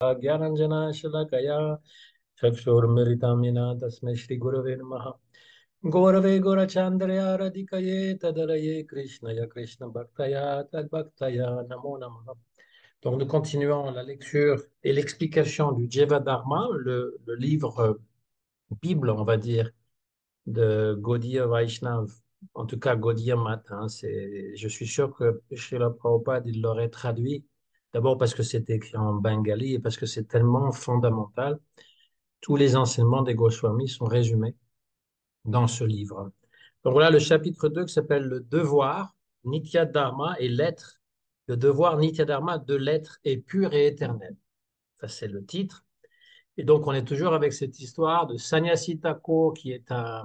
ज्ञानाञ्जना शलाकया चक्षुर्मृतामिना तस्मै श्रीगुरवे नमः गौरवे गौरचान्द्रयारधिकये तदरये कृष्णय कृष्णभक्तया तद्भक्तया नमो नमः. Donc nous continuons la lecture et l'explication du Jivadharma, le livre Bible, on va dire, de Gaudiya Vaishnav, en tout cas Gaudiya Math. Je suis sûr que Srila Prabhupada il l'aurait traduit, d'abord parce que c'est écrit en bengali et parce que c'est tellement fondamental. Tous les enseignements des Goswamis sont résumés dans ce livre. Donc voilà le chapitre 2 qui s'appelle le devoir, Nitya Dharma et l'être, le devoir Nitya Dharma de l'être est pur et éternel. Ça, c'est le titre. Et donc, on est toujours avec cette histoire de Sannyasi Thakur, qui est un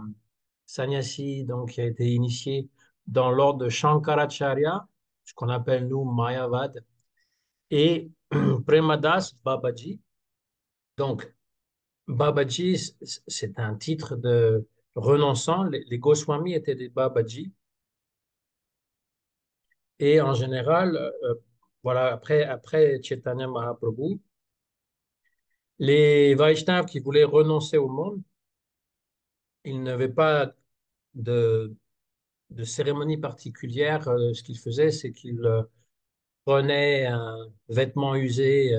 sannyasi donc, qui a été initié dans l'ordre de Shankaracharya, ce qu'on appelle nous Mayavad, et Premadas Babaji. Donc, Babaji, c'est un titre de renonçant. Les Goswamis étaient des Babaji. Et en général, voilà, après Chaitanya Mahaprabhu, les Vaishnavas qui voulaient renoncer au monde, ils n'avaient pas de, de cérémonie particulière. Ce qu'ils faisaient, c'est qu'ils prenaient un vêtement usé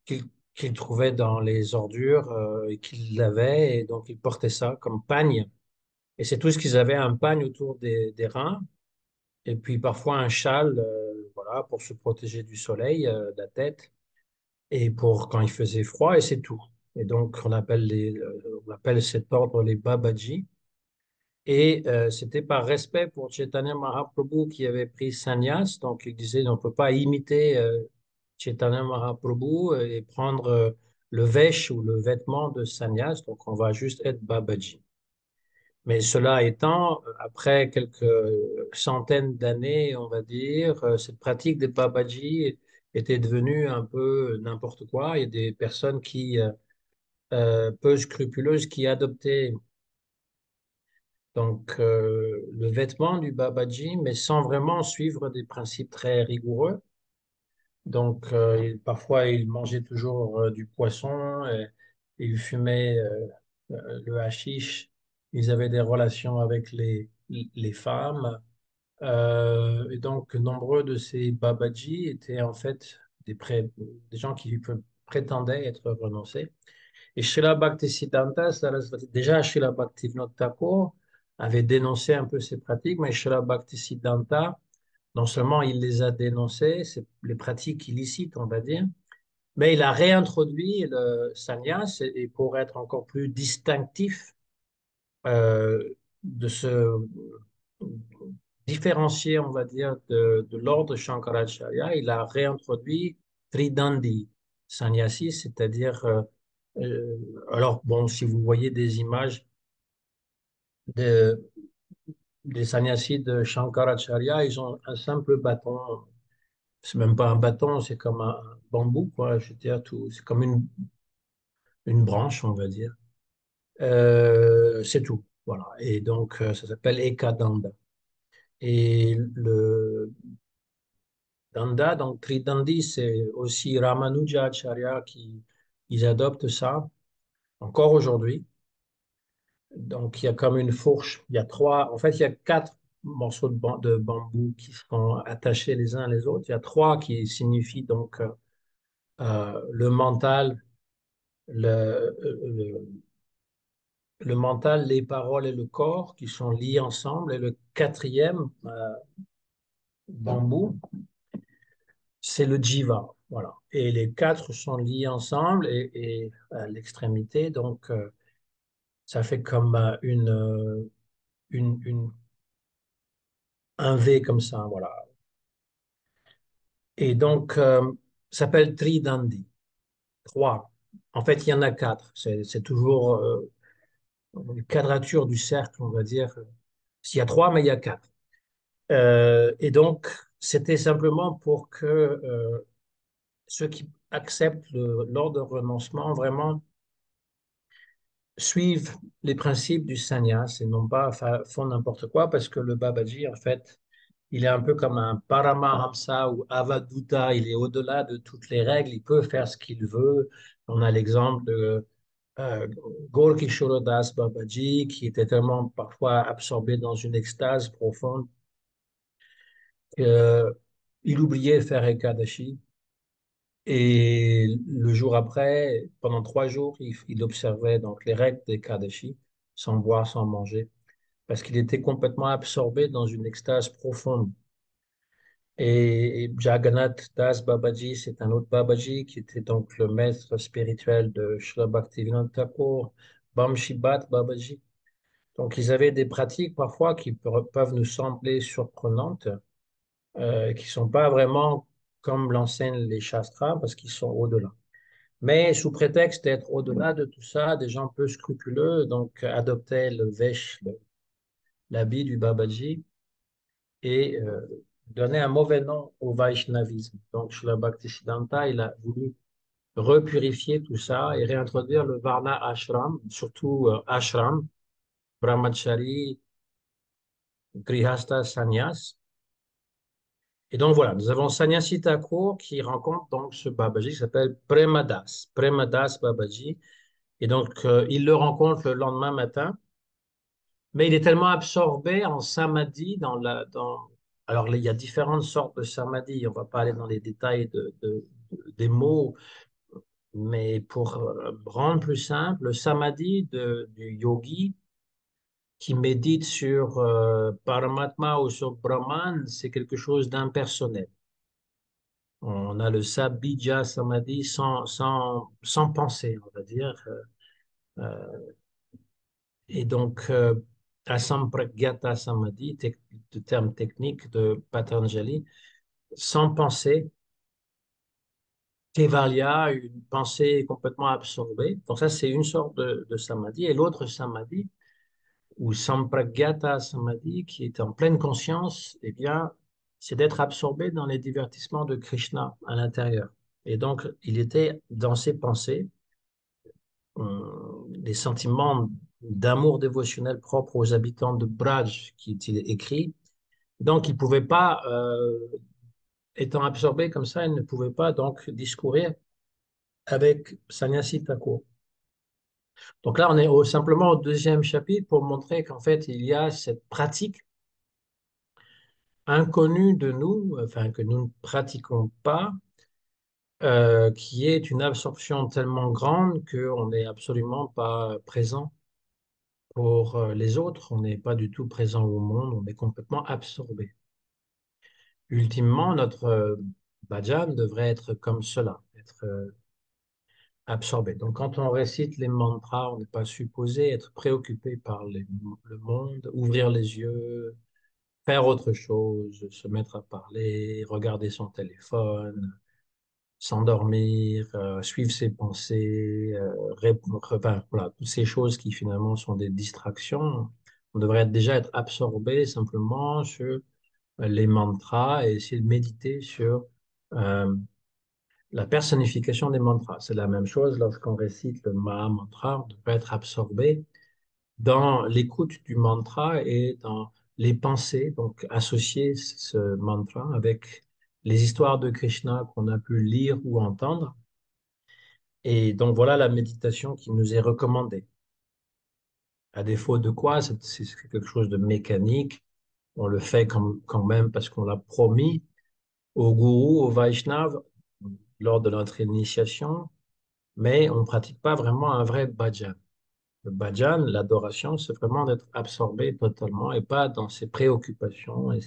qu'ils qu'ils trouvaient dans les ordures et qu'ils lavaient, et donc ils portaient ça comme pagne. Et c'est tout ce qu'ils avaient, un pagne autour des reins, et puis parfois un châle, voilà, pour se protéger du soleil, de la tête, et pour quand il faisait froid, et c'est tout. Et donc on appelle cet ordre les Babaji. Et c'était par respect pour Chaitanya Mahaprabhu qui avait pris sannyas. Donc, il disait on ne peut pas imiter Chaitanya Mahaprabhu et prendre le vesh ou le vêtement de sannyas. Donc, on va juste être Babaji. Mais cela étant, après quelques centaines d'années, on va dire, cette pratique des Babaji était devenue un peu n'importe quoi. Il y a des personnes peu scrupuleuses qui adoptaient donc, le vêtement du Babaji, mais sans vraiment suivre des principes très rigoureux. Donc, parfois, il mangeait toujours du poisson, et il fumait le hashish, ils avaient des relations avec les femmes. Et donc, nombreux de ces Babaji étaient en fait des gens qui prétendaient être renoncés. Et Srila Bhaktisiddhanta Sarasvati, déjà Srila Bhaktivinoda Thakur avait dénoncé un peu ces pratiques, mais Srila Bhaktisiddhanta, non seulement il les a dénoncées, c'est les pratiques illicites, on va dire, mais il a réintroduit le sannyas et pour être encore plus distinctif de se différencier, on va dire, de l'ordre Shankaracharya, il a réintroduit Tridandi sannyasi, c'est-à-dire alors, bon, si vous voyez des images de, des sannyasis de Shankaracharya, ils ont un simple bâton. C'est même pas un bâton, c'est comme un bambou, quoi. Je veux dire, tout, c'est comme une branche, on va dire. C'est tout. Voilà. Et donc, ça s'appelle Ekadanda. Et le Danda, donc Tridandi, c'est aussi Ramanujacharya qui ils adoptent ça encore aujourd'hui. Donc, il y a comme une fourche. Il y a trois, en fait, il y a quatre morceaux de bambou qui sont attachés les uns les autres. Il y a trois qui signifient donc le mental, le, le mental, les paroles et le corps qui sont liés ensemble. Et le quatrième bambou, c'est le jiva. Voilà. Et les quatre sont liés ensemble et à l'extrémité, donc ça fait comme une, un V comme ça. Voilà. Et donc, ça s'appelle Tridandi. Trois. En fait, il y en a quatre. C'est toujours une quadrature du cercle, on va dire. S'il y a trois, mais il y a quatre. Et donc, c'était simplement pour que ceux qui acceptent l'ordre de renoncement vraiment suivent les principes du sannyas et non pas font n'importe quoi, parce que le Babaji, en fait, Il est un peu comme un Paramahamsa ou Avadhuta. Il est au-delà de toutes les règles. Il peut faire ce qu'il veut. On a l'exemple de Gorkishore Das Babaji, qui était tellement parfois absorbé dans une extase profonde qu'il oubliait faire Ekadashi. Et le jour après, pendant 3 jours, il observait donc les règles d'Ekadashi, sans boire, sans manger, parce qu'il était complètement absorbé dans une extase profonde. Et Jagannath Das Babaji, c'est un autre Babaji qui était donc le maître spirituel de Srila Bhaktivinoda Thakur, Bamshi Bhat Babaji. Donc, ils avaient des pratiques parfois qui peuvent nous sembler surprenantes, qui ne sont pas vraiment comme l'enseignent les Shastras, parce qu'ils sont au-delà. Mais sous prétexte d'être au-delà de tout ça, des gens peu scrupuleux donc adoptaient le vesh, l'habit du Babaji, et donnaient un mauvais nom au Vaishnavisme. Donc, Srila Bhaktisiddhanta, il a voulu repurifier tout ça et réintroduire le Varna Ashram, surtout Ashram, Brahmachari, Grihastha, Sannyas. Et donc voilà, nous avons Sannyasi Thakur qui rencontre donc ce Babaji qui s'appelle Premadas, Premadas Babaji. Et donc il le rencontre le lendemain matin, mais il est tellement absorbé en samadhi Alors il y a différentes sortes de samadhi, on va pas aller dans les détails des mots, mais pour rendre plus simple, le samadhi du yogi qui médite sur Paramatma ou sur Brahman, c'est quelque chose d'impersonnel. On a le sabija samadhi sans penser, on va dire. Et donc, asampragyata samadhi, le terme technique de Patanjali, sans penser, kevalya, une pensée complètement absorbée. Donc ça, c'est une sorte de samadhi. Et l'autre samadhi, ou sampragyata samadhi, qui est en pleine conscience, eh bien, c'est d'être absorbé dans les divertissements de Krishna à l'intérieur. Et donc, il était dans ses pensées, les sentiments d'amour dévotionnel propres aux habitants de Braj, qui est écrit. Donc, il ne pouvait pas, étant absorbé comme ça, il ne pouvait pas donc discourir avec Sannyasi Thakur. Donc là, on est simplement au deuxième chapitre pour montrer qu'en fait, il y a cette pratique inconnue de nous, enfin que nous ne pratiquons pas, qui est une absorption tellement grande qu'on n'est absolument pas présent pour les autres, on n'est pas du tout présent au monde, on est complètement absorbé. Ultimement, notre bhajan devrait être comme cela, être absorbé. Donc, quand on récite les mantras, on n'est pas supposé être préoccupé par le monde, ouvrir les yeux, faire autre chose, se mettre à parler, regarder son téléphone, s'endormir, suivre ses pensées, enfin, voilà, toutes ces choses qui finalement sont des distractions. On devrait déjà être absorbé simplement sur les mantras et essayer de méditer sur euh, la personnification des mantras. C'est la même chose lorsqu'on récite le Maha Mantra, on devrait être absorbé dans l'écoute du mantra et dans les pensées, donc associer ce mantra avec les histoires de Krishna qu'on a pu lire ou entendre. Et donc voilà la méditation qui nous est recommandée. À défaut de quoi, c'est quelque chose de mécanique. On le fait quand même parce qu'on l'a promis au gourou, au Vaishnav, lors de notre initiation, mais on ne pratique pas vraiment un vrai bhajan. Le bhajan, l'adoration, c'est vraiment d'être absorbé totalement et pas dans ses préoccupations et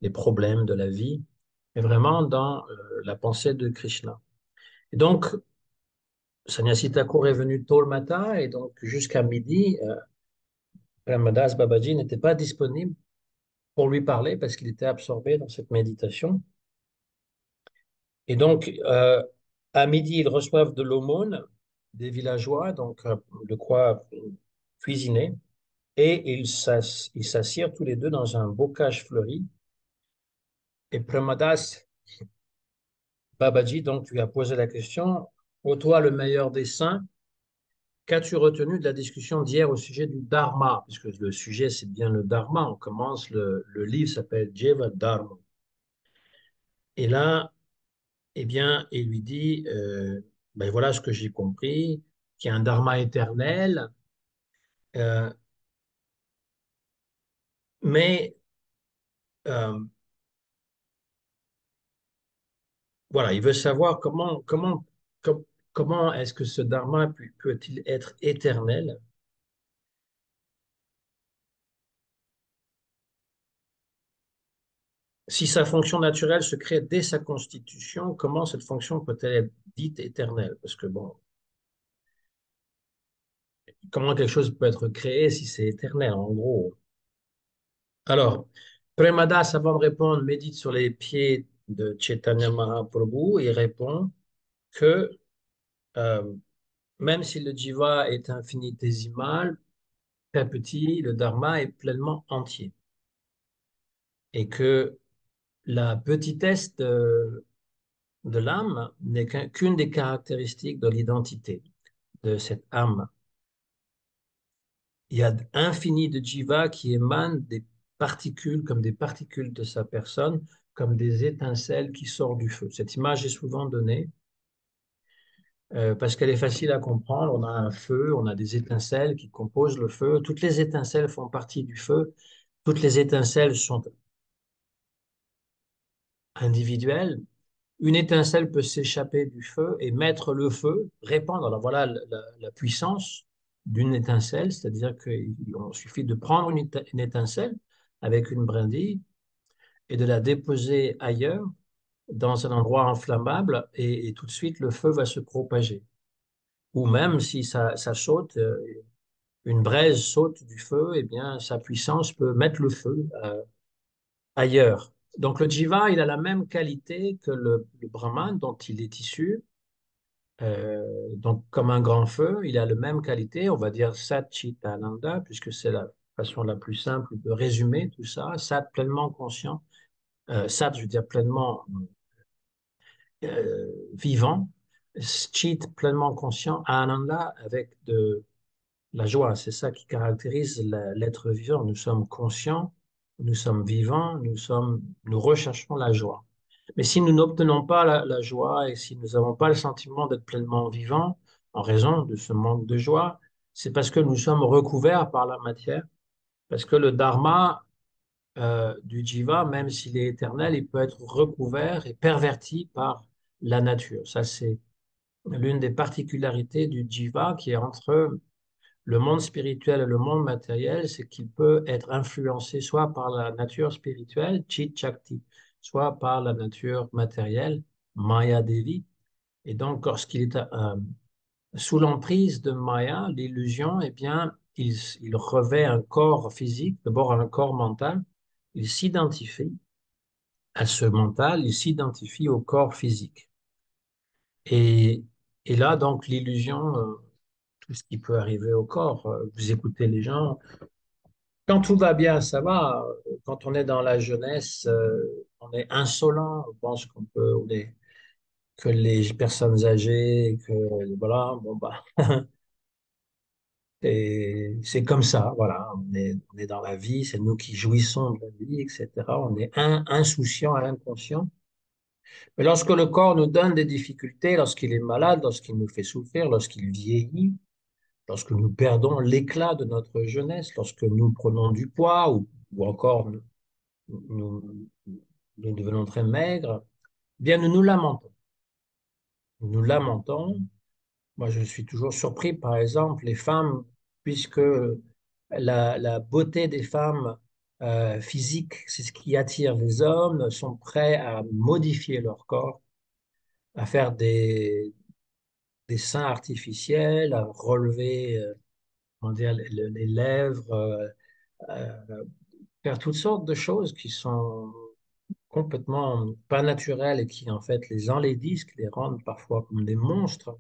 les problèmes de la vie, mais vraiment dans la pensée de Krishna. Et donc, Sannyasi Thakur est venu tôt le matin et donc jusqu'à midi, Ramadas Babaji n'était pas disponible pour lui parler parce qu'il était absorbé dans cette méditation. Et donc, à midi, ils reçoivent de l'aumône des villageois, donc de quoi cuisiner, et ils s'assirent tous les deux dans un bocage fleuri. Et Pramadas Babaji donc lui a posé la question, ô toi le meilleur des saints, qu'as-tu retenu de la discussion d'hier au sujet du dharma? Puisque le sujet, c'est bien le dharma. On commence, le livre s'appelle Jiva Dharma. Et là, eh bien, il lui dit, ben voilà ce que j'ai compris, qu'il y a un dharma éternel, euh, mais euh, voilà, il veut savoir comment est-ce que ce dharma peut-il être éternel. Si sa fonction naturelle se crée dès sa constitution, comment cette fonction peut-elle être dite éternelle? Parce que bon, comment quelque chose peut être créé si c'est éternel, en gros? Alors, Premadas, avant de répondre, médite sur les pieds de Chaitanya Mahaprabhu et répond que euh, même si le jiva est infinitésimal, très petit, le dharma est pleinement entier. Et que la petitesse de l'âme n'est qu'une des caractéristiques de l'identité de cette âme. Il y a infini de jiva qui émanent des particules, comme des particules de sa personne, comme des étincelles qui sortent du feu. Cette image est souvent donnée parce qu'elle est facile à comprendre. On a un feu, on a des étincelles qui composent le feu. Toutes les étincelles font partie du feu. Toutes les étincelles sont individuelles. Une étincelle peut s'échapper du feu et mettre le feu, répandre. Alors voilà la puissance d'une étincelle, c'est-à-dire qu'il suffit de prendre une étincelle avec une brindille et de la déposer ailleurs, dans un endroit inflammable, et tout de suite le feu va se propager. Ou même si ça saute, une braise saute du feu, eh bien sa puissance peut mettre le feu ailleurs. Donc le jiva, il a la même qualité que le brahman dont il est issu. Donc, comme un grand feu, il a la même qualité, on va dire Sat Chit Ananda, puisque c'est la façon la plus simple de résumer tout ça. Sat, pleinement conscient. Sat, je veux dire pleinement vivant. Chit, pleinement conscient. Ananda, avec de la joie. C'est ça qui caractérise l'être vivant. Nous sommes conscients, nous sommes vivants, nous recherchons la joie. Mais si nous n'obtenons pas la joie et si nous n'avons pas le sentiment d'être pleinement vivants en raison de ce manque de joie, c'est parce que nous sommes recouverts par la matière, parce que le dharma du jiva, même s'il est éternel, il peut être recouvert et perverti par la nature. Ça, c'est l'une des particularités du jiva qui est entre le monde spirituel et le monde matériel, c'est qu'il peut être influencé soit par la nature spirituelle, Chit Shakti, soit par la nature matérielle, Maya Devi. Et donc, lorsqu'il est sous l'emprise de Maya, l'illusion, eh bien, il revêt un corps physique, d'abord un corps mental. Il s'identifie à ce mental, il s'identifie au corps physique. Et, et là, donc, l'illusion, tout ce qui peut arriver au corps, vous écoutez les gens. Quand tout va bien, ça va. Quand on est dans la jeunesse, on est insolent. On pense que les personnes âgées, que voilà, bon bah, et c'est comme ça. Voilà, on est dans la vie, c'est nous qui jouissons de la vie, etc. On est insouciant, inconscient. Mais lorsque le corps nous donne des difficultés, lorsqu'il est malade, lorsqu'il nous fait souffrir, lorsqu'il vieillit, lorsque nous perdons l'éclat de notre jeunesse, lorsque nous prenons du poids ou encore nous, nous devenons très maigres, eh bien nous nous lamentons. Nous nous lamentons. Moi, je suis toujours surpris, par exemple, les femmes, puisque la beauté des femmes physiques, c'est ce qui attire les hommes, sont prêts à modifier leur corps, à faire des seins artificiels, à relever comment dire, les lèvres, faire toutes sortes de choses qui sont complètement pas naturelles et qui en fait les enlaidissent, qui les rendent parfois comme des monstres,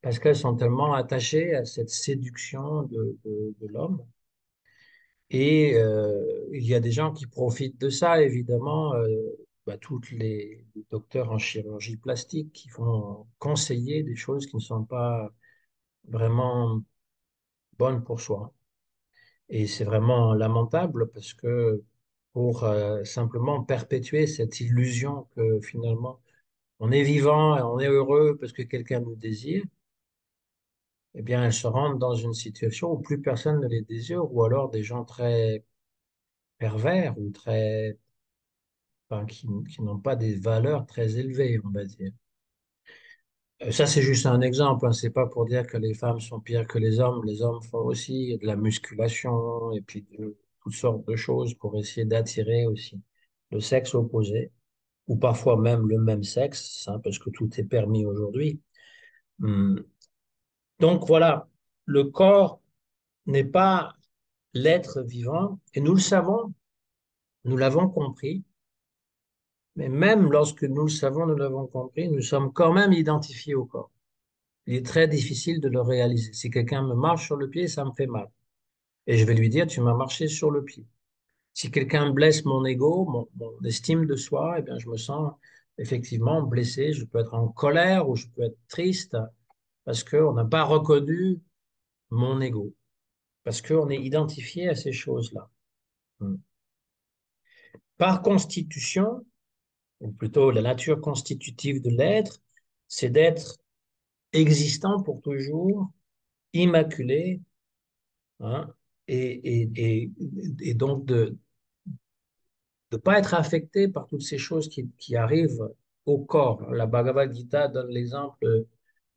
parce qu'elles sont tellement attachées à cette séduction de l'homme. Et il y a des gens qui profitent de ça, évidemment, bah, tous les docteurs en chirurgie plastique qui vont conseiller des choses qui ne sont pas vraiment bonne pour soi. Et c'est vraiment lamentable parce que pour simplement perpétuer cette illusion que finalement on est vivant et on est heureux parce que quelqu'un nous désire, eh bien, elles se rendent dans une situation où plus personne ne les désire, ou alors des gens très pervers ou très, enfin, qui n'ont pas des valeurs très élevées, on va dire. Ça, c'est juste un exemple, hein. C'est pas pour dire que les femmes sont pires que les hommes. Les hommes font aussi de la musculation et puis toutes sortes de choses pour essayer d'attirer aussi le sexe opposé, ou parfois même le même sexe, hein, parce que tout est permis aujourd'hui. Hum. Donc voilà, le corps n'est pas l'être vivant, et nous le savons, nous l'avons compris, mais même lorsque nous le savons, nous l'avons compris, nous sommes quand même identifiés au corps. Il est très difficile de le réaliser. Si quelqu'un me marche sur le pied, ça me fait mal. Et je vais lui dire, tu m'as marché sur le pied. Si quelqu'un blesse mon ego, mon estime de soi, eh bien, je me sens effectivement blessé. Je peux être en colère ou je peux être triste parce qu'on n'a pas reconnu mon ego, parce qu'on est identifié à ces choses-là. Hmm. Par constitution, ou plutôt la nature constitutive de l'être, c'est d'être existant pour toujours, immaculé, hein, et donc de ne pas être affecté par toutes ces choses qui arrivent au corps. La Bhagavad Gita donne l'exemple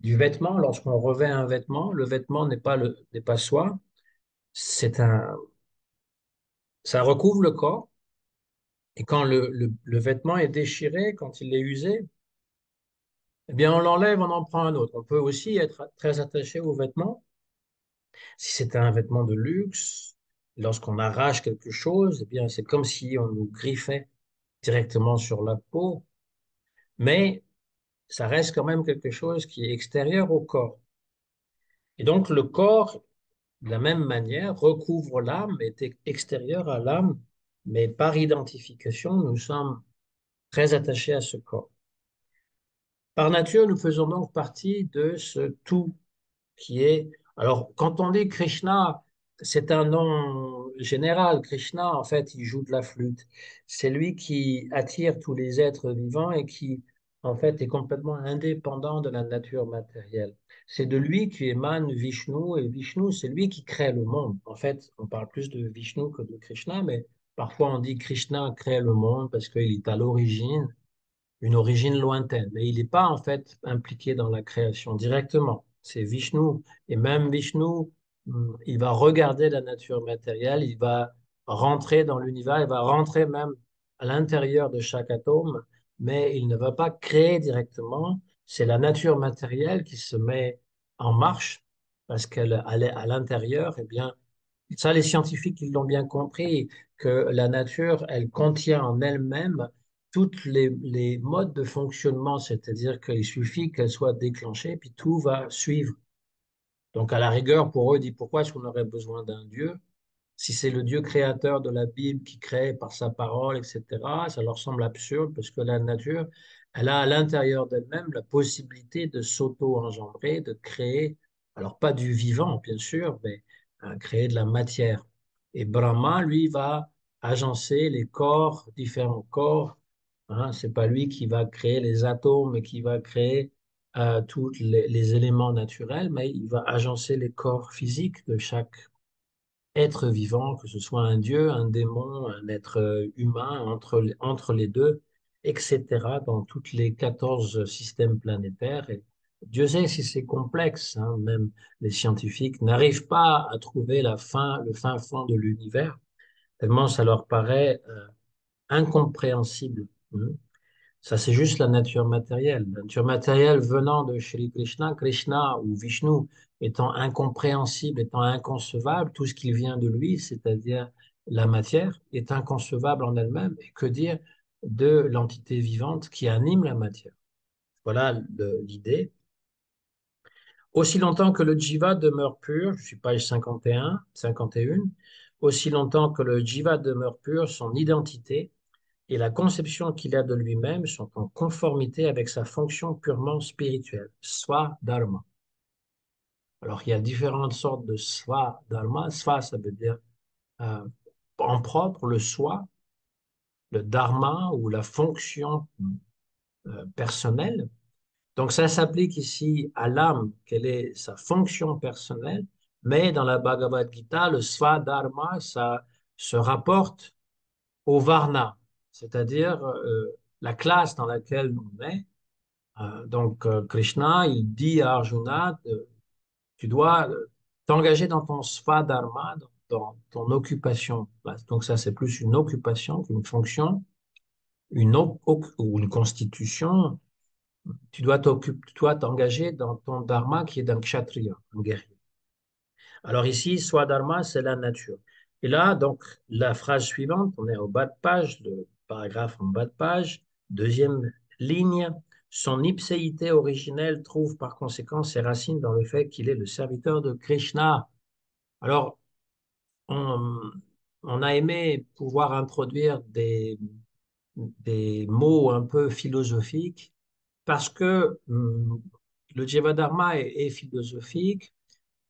du vêtement. Lorsqu'on revêt un vêtement, le vêtement n'est pas soi, c'est ça recouvre le corps. Et quand le vêtement est déchiré, quand il est usé, eh bien, on l'enlève, on en prend un autre. On peut aussi être très attaché au vêtement. Si c'était un vêtement de luxe, lorsqu'on arrache quelque chose, eh bien, c'est comme si on nous griffait directement sur la peau, mais ça reste quand même quelque chose qui est extérieur au corps. Et donc, le corps, de la même manière, recouvre l'âme, est extérieur à l'âme, mais par identification, nous sommes très attachés à ce corps. Par nature, nous faisons donc partie de ce tout qui est... Alors, quand on dit Krishna, c'est un nom général. Krishna, en fait, il joue de la flûte. C'est lui qui attire tous les êtres vivants et qui, en fait, est complètement indépendant de la nature matérielle. C'est de lui qui émane Vishnu, et Vishnu, c'est lui qui crée le monde. En fait, on parle plus de Vishnu que de Krishna, mais parfois on dit Krishna crée le monde parce qu'il est à l'origine, une origine lointaine, mais il n'est pas en fait impliqué dans la création directement. C'est Vishnu. Et même Vishnu, il va regarder la nature matérielle, il va rentrer dans l'univers, il va rentrer même à l'intérieur de chaque atome, mais il ne va pas créer directement. C'est la nature matérielle qui se met en marche parce qu'elle est à l'intérieur, eh bien, ça, les scientifiques, ils l'ont bien compris, que la nature, elle contient en elle-même toutes les modes de fonctionnement, c'est-à-dire qu'il suffit qu'elle soit déclenchée, puis tout va suivre. Donc, à la rigueur, pour eux, dit pourquoi est-ce qu'on aurait besoin d'un Dieu? Si c'est le Dieu créateur de la Bible qui crée par sa parole, etc., ça leur semble absurde parce que la nature, elle a à l'intérieur d'elle-même la possibilité de s'auto-engendrer, de créer, alors pas du vivant, bien sûr, mais créer de la matière. Et Brahma, lui, va agencer les corps, différents corps. Hein, c'est pas lui qui va créer les atomes et qui va créer tous les éléments naturels, mais il va agencer les corps physiques de chaque être vivant, que ce soit un dieu, un démon, un être humain, entre les deux, etc., dans toutes les 14 systèmes planétaires. Et Dieu sait si c'est complexe, hein, même les scientifiques n'arrivent pas à trouver le fin fond de l'univers, tellement ça leur paraît incompréhensible. Hein. Ça, c'est juste la nature matérielle. La nature matérielle venant de Shri Krishna, Krishna ou Vishnu étant incompréhensible, étant inconcevable, tout ce qui vient de lui, c'est-à-dire la matière, est inconcevable en elle-même. Et que dire de l'entité vivante qui anime la matière? Voilà l'idée. Aussi longtemps que le jiva demeure pur, je suis page 51, 51, aussi longtemps que le jiva demeure pur, son identité et la conception qu'il a de lui-même sont en conformité avec sa fonction purement spirituelle, swa dharma. Alors, il y a différentes sortes de sva dharma. Sva, ça veut dire euh, en propre, le soi, le dharma ou la fonction personnelle. Donc, ça s'applique ici à l'âme, quelle est sa fonction personnelle, mais dans la Bhagavad Gita, le sva dharma, ça se rapporte au varna, c'est-à-dire la classe dans laquelle on est. Krishna, il dit à Arjuna, tu dois t'engager dans ton svadharma, dans ton occupation. Donc ça, c'est plus une occupation qu'une fonction, ou une constitution. Tu dois t'engager dans ton dharma qui est d'un kshatriya, un guerrier. Alors ici, swadharma, c'est la nature. Et là, donc, la phrase suivante, on est au bas de page, le paragraphe en bas de page, deuxième ligne. Son ipséité originelle trouve par conséquent ses racines dans le fait qu'il est le serviteur de Krishna. Alors, on, on a aimé pouvoir introduire des mots un peu philosophiques parce que le Jivadharma est philosophique.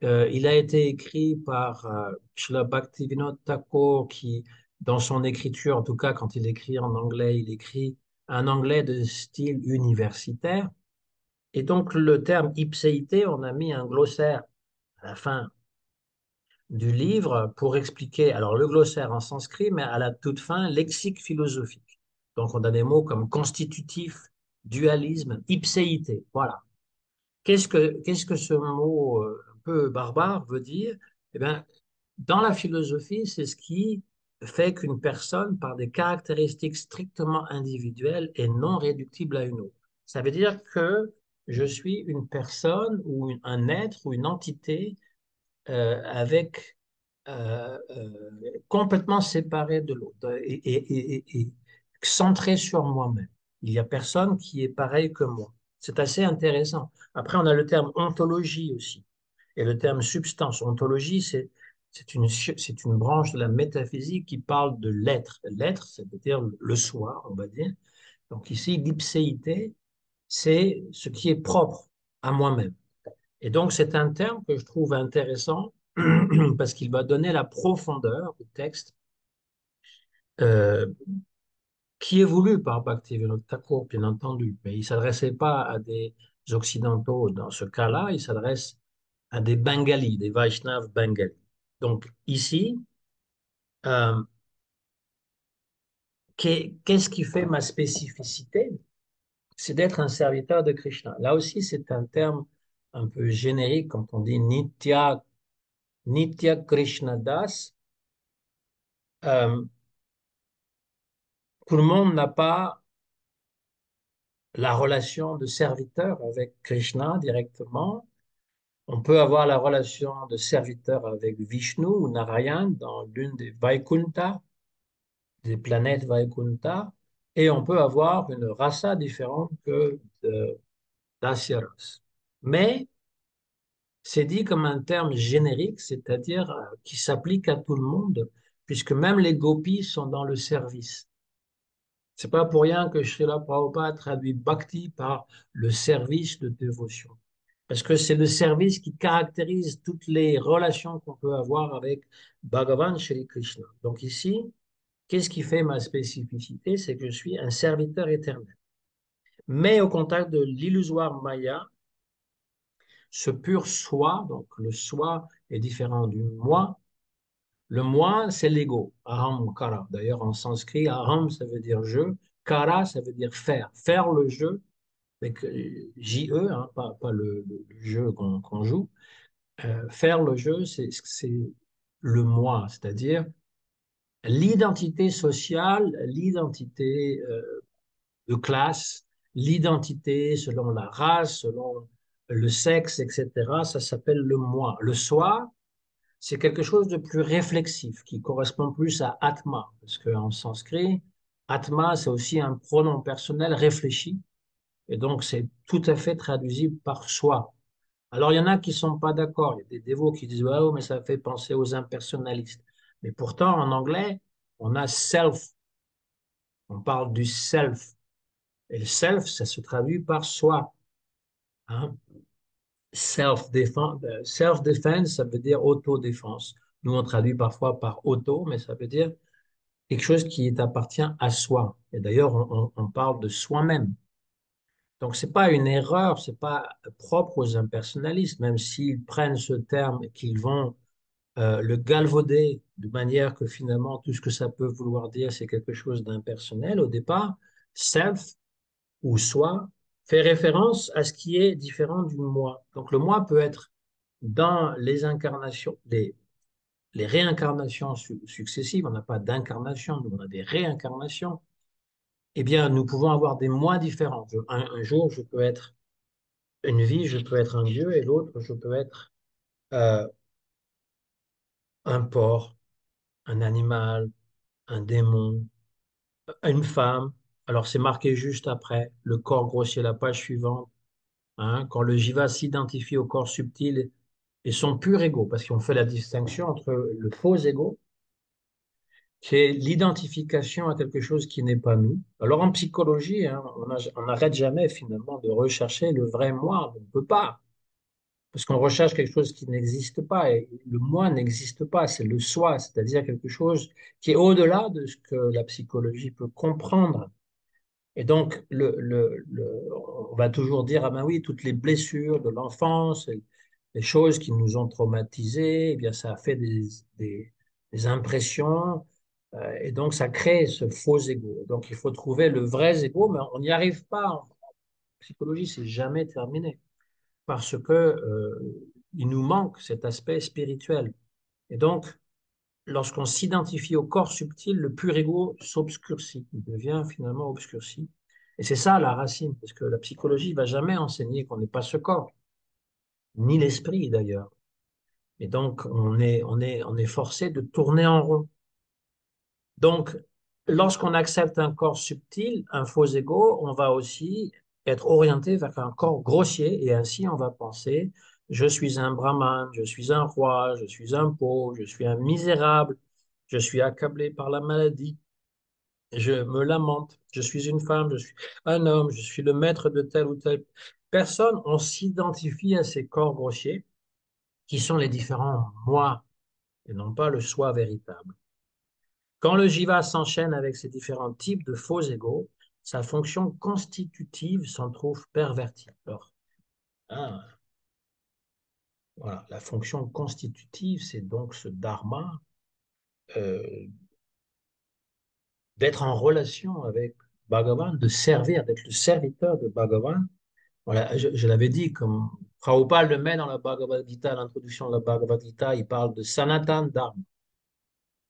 Il a été écrit par Srila Bhaktivinoda Thakur qui, dans son écriture, en tout cas quand il écrit en anglais, il écrit un anglais de style universitaire. Et donc le terme ipséité, on a mis un glossaire à la fin du livre pour expliquer, alors le glossaire en sanskrit, mais à la toute fin, lexique philosophique. Donc on a des mots comme constitutif, dualisme, ipséité. Voilà. Qu'est-ce que ce mot un peu barbare veut dire? Eh bien, dans la philosophie, c'est ce qui fait qu'une personne, par des caractéristiques strictement individuelles, est non réductible à une autre. Ça veut dire que je suis une personne ou un être ou une entité avec complètement séparé de l'autre et centré sur moi-même. Il n'y a personne qui est pareil que moi. C'est assez intéressant. Après, on a le terme ontologie aussi et le terme substance. Ontologie, c'est une branche de la métaphysique qui parle de l'être. L'être, c'est-à-dire le soi, on va dire. Donc ici, l'ipséité, c'est ce qui est propre à moi-même. Et donc, c'est un terme que je trouve intéressant parce qu'il va donner la profondeur au texte euh, qui est voulu par Bhaktivinoda Thakur, bien entendu. Mais il ne s'adressait pas à des Occidentaux dans ce cas-là, il s'adresse à des Bengalis, des Vaishnavas Bengalis. Donc, ici, euh, qu'est-ce qui fait ma spécificité? C'est d'être un serviteur de Krishna. Là aussi, c'est un terme un peu générique quand on dit Nitya Krishna Das. Euh, Tout le monde n'a pas la relation de serviteur avec Krishna directement. On peut avoir la relation de serviteur avec Vishnu ou Narayan dans l'une des Vaikunta, des planètes Vaikunta, et on peut avoir une rasa différente que d'Asyaras. Mais c'est dit comme un terme générique, c'est-à-dire qui s'applique à tout le monde, puisque même les gopis sont dans le service. C'est pas pour rien que Srila Prabhupada traduit bhakti par le service de dévotion. Parce que c'est le service qui caractérise toutes les relations qu'on peut avoir avec Bhagavan Shri Krishna. Donc ici, qu'est-ce qui fait ma spécificité? C'est que je suis un serviteur éternel. Mais au contact de l'illusoire Maya, ce pur soi, donc le soi est différent du moi. Le moi, c'est l'ego, aham kara. D'ailleurs, en sanskrit, aham, ça veut dire je, kara, ça veut dire faire. Faire le jeu, avec J-E, hein, pas le jeu qu'on joue. Faire le jeu, c'est le moi, c'est-à-dire l'identité sociale, l'identité de classe, l'identité selon la race, selon le sexe, etc. Ça s'appelle le moi. Le soi, c'est quelque chose de plus réflexif, qui correspond plus à Atma, parce qu'en sanskrit, Atma, c'est aussi un pronom personnel réfléchi, et donc c'est tout à fait traduisible par soi. Alors, il y en a qui ne sont pas d'accord. Il y a des dévots qui disent, ah, oh, mais ça fait penser aux impersonnalistes. Mais pourtant, en anglais, on a self. On parle du self. Et le self, ça se traduit par soi. Hein. self-défense. Self-defense, ça veut dire autodéfense. Nous, on traduit parfois par auto, mais ça veut dire quelque chose qui appartient à soi. Et d'ailleurs, on parle de soi-même. Donc, c'est pas une erreur, c'est pas propre aux impersonnalistes, même s'ils prennent ce terme et qu'ils vont le galvauder de manière que finalement, tout ce que ça peut vouloir dire, c'est quelque chose d'impersonnel. Au départ, self ou soi fait référence à ce qui est différent du moi. Donc, le moi peut être dans les incarnations, les réincarnations successives. On n'a pas d'incarnation, nous, on a des réincarnations. Eh bien, nous pouvons avoir des moi différents. Un jour, je peux être une vie, je peux être un dieu, et l'autre, je peux être euh, un porc, un animal, un démon, une femme. Alors, c'est marqué juste après, le corps grossier, la page suivante, hein, quand le jiva s'identifie au corps subtil et son pur ego, parce qu'on fait la distinction entre le faux ego, qui est l'identification à quelque chose qui n'est pas nous. Alors, en psychologie, hein, on n'arrête jamais finalement de rechercher le vrai moi. On ne peut pas. Parce qu'on recherche quelque chose qui n'existe pas, et le moi n'existe pas, c'est le soi, c'est-à-dire quelque chose qui est au-delà de ce que la psychologie peut comprendre. Et donc, on va toujours dire, ah ben oui, toutes les blessures de l'enfance, les choses qui nous ont traumatisés, eh bien, ça a fait des impressions, et donc ça crée ce faux ego. Donc, il faut trouver le vrai ego, mais on n'y arrive pas. En psychologie, c'est jamais terminé parce que il nous manque cet aspect spirituel. Et donc, lorsqu'on s'identifie au corps subtil, le pur ego s'obscurcit, il devient finalement obscurci. Et c'est ça la racine, parce que la psychologie ne va jamais enseigner qu'on n'est pas ce corps, ni l'esprit d'ailleurs. Et donc, on est forcé de tourner en rond. Donc, lorsqu'on accepte un corps subtil, un faux ego, on va aussi être orienté vers un corps grossier et ainsi on va penser, je suis un brahman, je suis un roi, je suis un pauvre, je suis un misérable, je suis accablé par la maladie, je me lamente, je suis une femme, je suis un homme, je suis le maître de telle ou telle personne. On s'identifie à ces corps grossiers qui sont les différents moi et non pas le soi véritable. Quand le jiva s'enchaîne avec ces différents types de faux égaux, sa fonction constitutive s'en trouve pervertie. Alors, hein, voilà, la fonction constitutive, c'est donc ce dharma euh, d'être en relation avec Bhagavan, de servir, d'être le serviteur de Bhagavan. Voilà, je l'avais dit, comme Prabhupada le met dans la Bhagavad Gita, l'introduction de la Bhagavad Gita, il parle de Sanatan Dharma.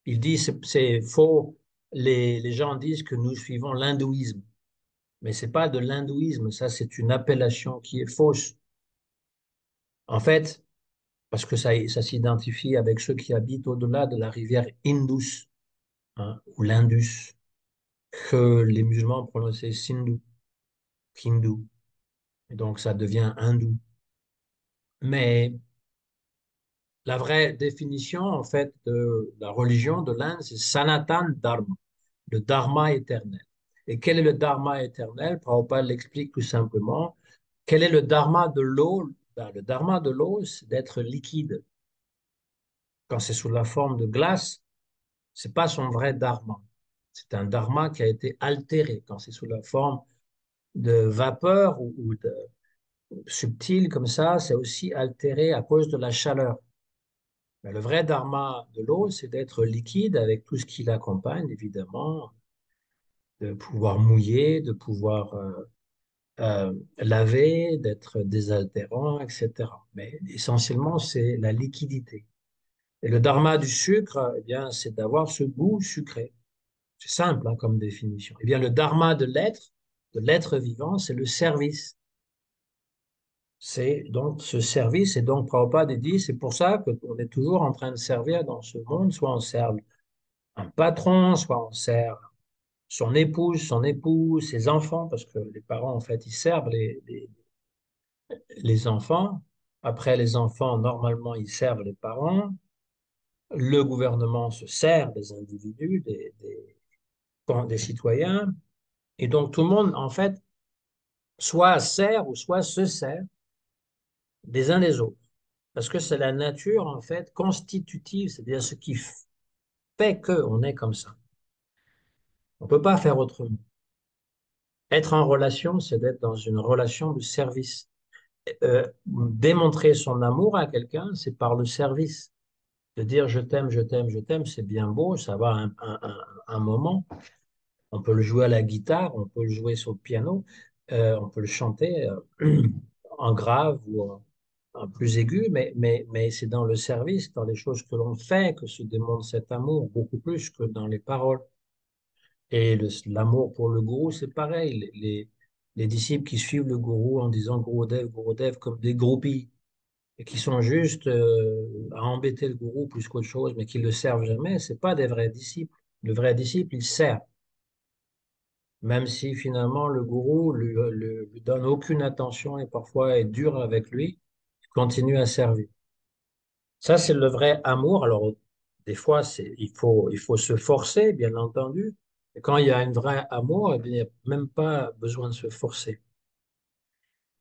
Il dit c'est faux. Les gens disent que nous suivons l'hindouisme. Mais c'est pas de l'hindouisme, ça c'est une appellation qui est fausse. En fait, parce que ça s'identifie avec ceux qui habitent au-delà de la rivière Indus, hein, ou l'Indus, que les musulmans prononçaient Sindhu, Hindu, et donc ça devient hindou. Mais la vraie définition, en fait, de la religion de l'Inde, c'est Sanatan Dharma, le dharma éternel. Et quel est le dharma éternel? Prabhupada l'explique tout simplement. Quel est le dharma de l'eau? Ben, le dharma de l'eau, c'est d'être liquide. Quand c'est sous la forme de glace, c'est pas son vrai dharma. C'est un dharma qui a été altéré. Quand c'est sous la forme de vapeur ou de subtil comme ça, c'est aussi altéré à cause de la chaleur. Mais le vrai dharma de l'eau, c'est d'être liquide avec tout ce qui l'accompagne, évidemment, de pouvoir mouiller, de pouvoir laver, d'être désaltérant, etc. Mais essentiellement, c'est la liquidité. Et le dharma du sucre, eh bien, c'est d'avoir ce goût sucré. C'est simple hein, comme définition. Eh bien, le dharma de l'être vivant, c'est le service. C'est donc ce service, et donc Prabhupada dit, c'est pour ça qu'on est toujours en train de servir dans ce monde, soit on sert un patron, soit on sert son épouse, son époux, ses enfants, parce que les parents, en fait, ils servent les enfants. Après les enfants, normalement, ils servent les parents. Le gouvernement se sert des individus, des citoyens. Et donc, tout le monde, en fait, soit sert ou soit se sert des uns des autres. Parce que c'est la nature, en fait, constitutive, c'est-à-dire ce qui fait qu'on est comme ça. On ne peut pas faire autrement. Être en relation, c'est d'être dans une relation de service. Démontrer son amour à quelqu'un, c'est par le service. De dire je t'aime, je t'aime, je t'aime, c'est bien beau, ça va un moment. On peut le jouer à la guitare, on peut le jouer sur le piano, on peut le chanter en grave ou en plus aigu, mais c'est dans le service, dans les choses que l'on fait, que se démontre cet amour, beaucoup plus que dans les paroles. Et l'amour pour le gourou, c'est pareil. Les disciples qui suivent le gourou en disant Guru Dev, comme des groupies, et qui sont juste à embêter le gourou plus qu'autre chose, mais qui ne le servent jamais, c'est pas des vrais disciples. Le vrai disciple, il sert. Même si finalement le gourou lui donne aucune attention et parfois est dur avec lui, il continue à servir. Ça, c'est le vrai amour. Alors, des fois, il faut se forcer, bien entendu. Et quand il y a un vrai amour, eh bien, il n'y a même pas besoin de se forcer.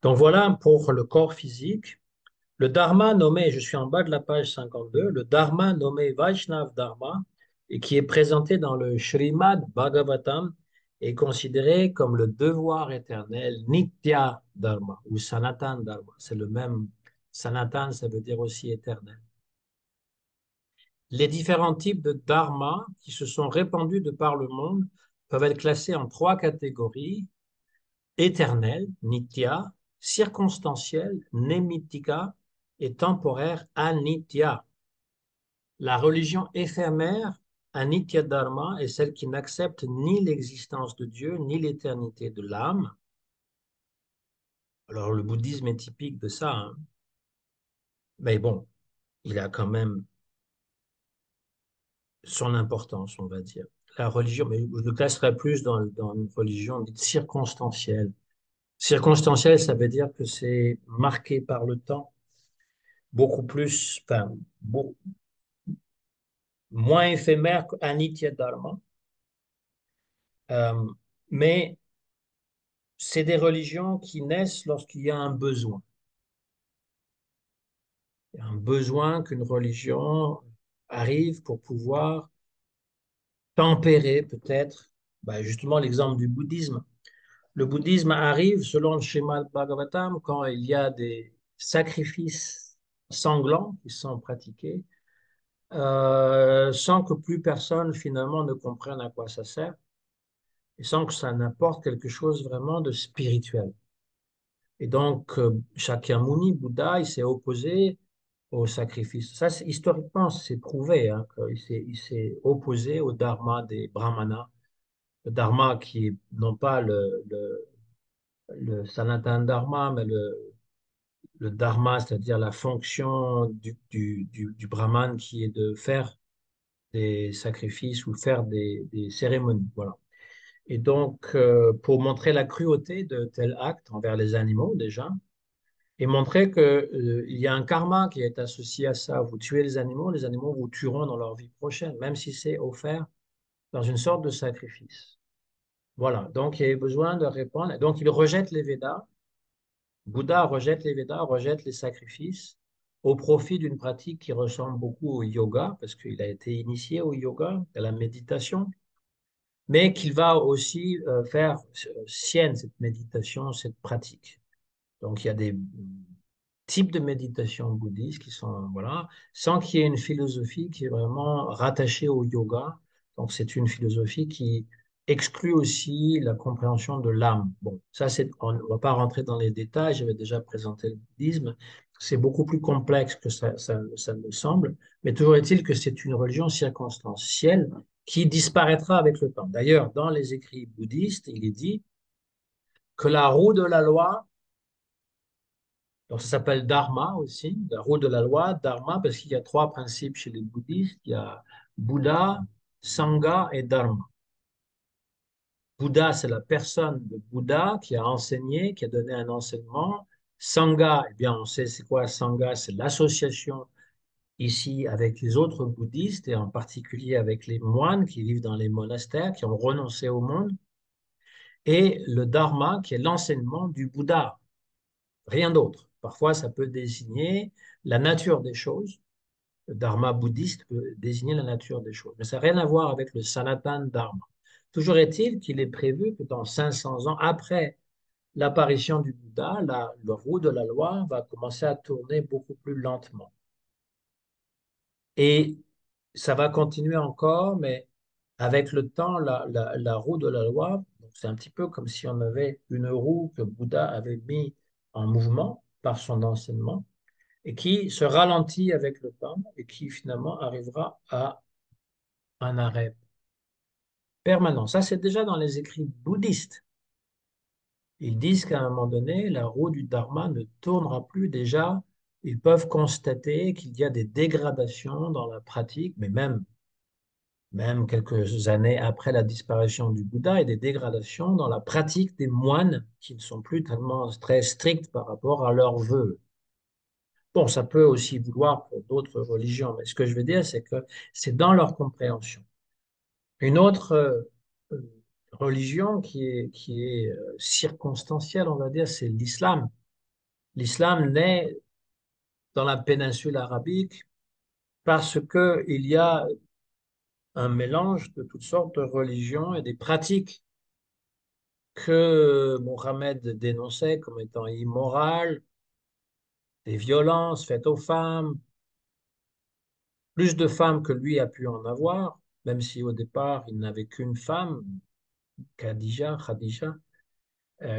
Donc voilà pour le corps physique. Le dharma nommé, je suis en bas de la page 52, le dharma nommé Vaishnav Dharma, et qui est présenté dans le Srimad Bhagavatam, est considéré comme le devoir éternel, Nitya Dharma ou Sanatan Dharma. C'est le même. Sanatan, ça veut dire aussi éternel. Les différents types de dharma qui se sont répandus de par le monde peuvent être classés en trois catégories: éternel, nitya, circonstanciel, nemitika, et temporaire, anitya. La religion éphémère, anitya dharma, est celle qui n'accepte ni l'existence de Dieu, ni l'éternité de l'âme. Alors le bouddhisme est typique de ça, hein. Mais bon, il a quand même son importance, on va dire. La religion, mais je le classerais plus dans une religion dite circonstancielle. Circonstancielle, ça veut dire que c'est marqué par le temps, beaucoup plus, enfin, moins éphémère qu'Anitya Dharma. Euh, mais c'est des religions qui naissent lorsqu'il y a un besoin. Il y a un besoin qu'une religion arrive pour pouvoir tempérer peut-être, ben, justement l'exemple du bouddhisme. Le bouddhisme arrive, selon le schéma Bhagavatam, quand il y a des sacrifices sanglants qui sont pratiqués, sans que plus personne finalement ne comprenne à quoi ça sert, et sans que ça n'apporte quelque chose vraiment de spirituel. Et donc, Shakyamuni, Bouddha, il s'est opposé au sacrifice. Ça, historiquement, c'est prouvé, hein, qu'il s'est opposé au dharma des brahmanas, le dharma qui est non pas le Sanatana Dharma, mais le dharma, c'est-à-dire la fonction du brahman qui est de faire des sacrifices ou faire des cérémonies. Voilà. Et donc, pour montrer la cruauté de tel acte envers les animaux déjà, et montrer que, il y a un karma qui est associé à ça. Vous tuez les animaux vous tueront dans leur vie prochaine, même si c'est offert dans une sorte de sacrifice. Voilà, donc il y a besoin de répondre. Donc il rejette les Védas. Bouddha rejette les Védas, rejette les sacrifices au profit d'une pratique qui ressemble beaucoup au yoga, parce qu'il a été initié au yoga, à la méditation, mais qu'il va aussi faire sienne, cette méditation, cette pratique. Donc il y a des types de méditation bouddhiste qui sont, voilà, sans qu'il y ait une philosophie qui est vraiment rattachée au yoga. Donc, c'est une philosophie qui exclut aussi la compréhension de l'âme. Bon, ça, on ne va pas rentrer dans les détails, j'avais déjà présenté le bouddhisme. C'est beaucoup plus complexe que ça me semble, mais toujours est-il que c'est une religion circonstancielle qui disparaîtra avec le temps. D'ailleurs, dans les écrits bouddhistes, il est dit que la roue de la loi, donc ça s'appelle Dharma aussi, la roue de la loi, Dharma, parce qu'il y a trois principes chez les bouddhistes. Il y a Bouddha, Sangha et Dharma. Bouddha, c'est la personne de Bouddha qui a enseigné, qui a donné un enseignement. Sangha, eh bien, on sait c'est quoi Sangha, c'est l'association ici avec les autres bouddhistes et en particulier avec les moines qui vivent dans les monastères, qui ont renoncé au monde. Et le Dharma, qui est l'enseignement du Bouddha, rien d'autre. Parfois, ça peut désigner la nature des choses. Le dharma bouddhiste peut désigner la nature des choses. Mais ça n'a rien à voir avec le Sanatan Dharma. Toujours est-il qu'il est prévu que dans 500 ans, après l'apparition du Bouddha, la roue de la loi va commencer à tourner beaucoup plus lentement. Et ça va continuer encore, mais avec le temps, la roue de la loi, c'est un petit peu comme si on avait une roue que Bouddha avait mis en mouvement par son enseignement et qui se ralentit avec le temps et qui finalement arrivera à un arrêt permanent. Ça, c'est déjà dans les écrits bouddhistes. Ils disent qu'à un moment donné, la roue du Dharma ne tournera plus. Déjà, ils peuvent constater qu'il y a des dégradations dans la pratique, mais même quelques années après la disparition du Bouddha, et des dégradations dans la pratique des moines qui ne sont plus tellement très stricts par rapport à leurs vœux. Bon, ça peut aussi vouloir pour d'autres religions, mais ce que je veux dire, c'est que c'est dans leur compréhension. Une autre religion qui est circonstancielle, on va dire, c'est l'islam. L'islam naît dans la péninsule arabique parce qu'il y a un mélange de toutes sortes de religions et des pratiques que Mohammed dénonçait comme étant immorales, des violences faites aux femmes, plus de femmes que lui a pu en avoir, même si au départ il n'avait qu'une femme, Khadija,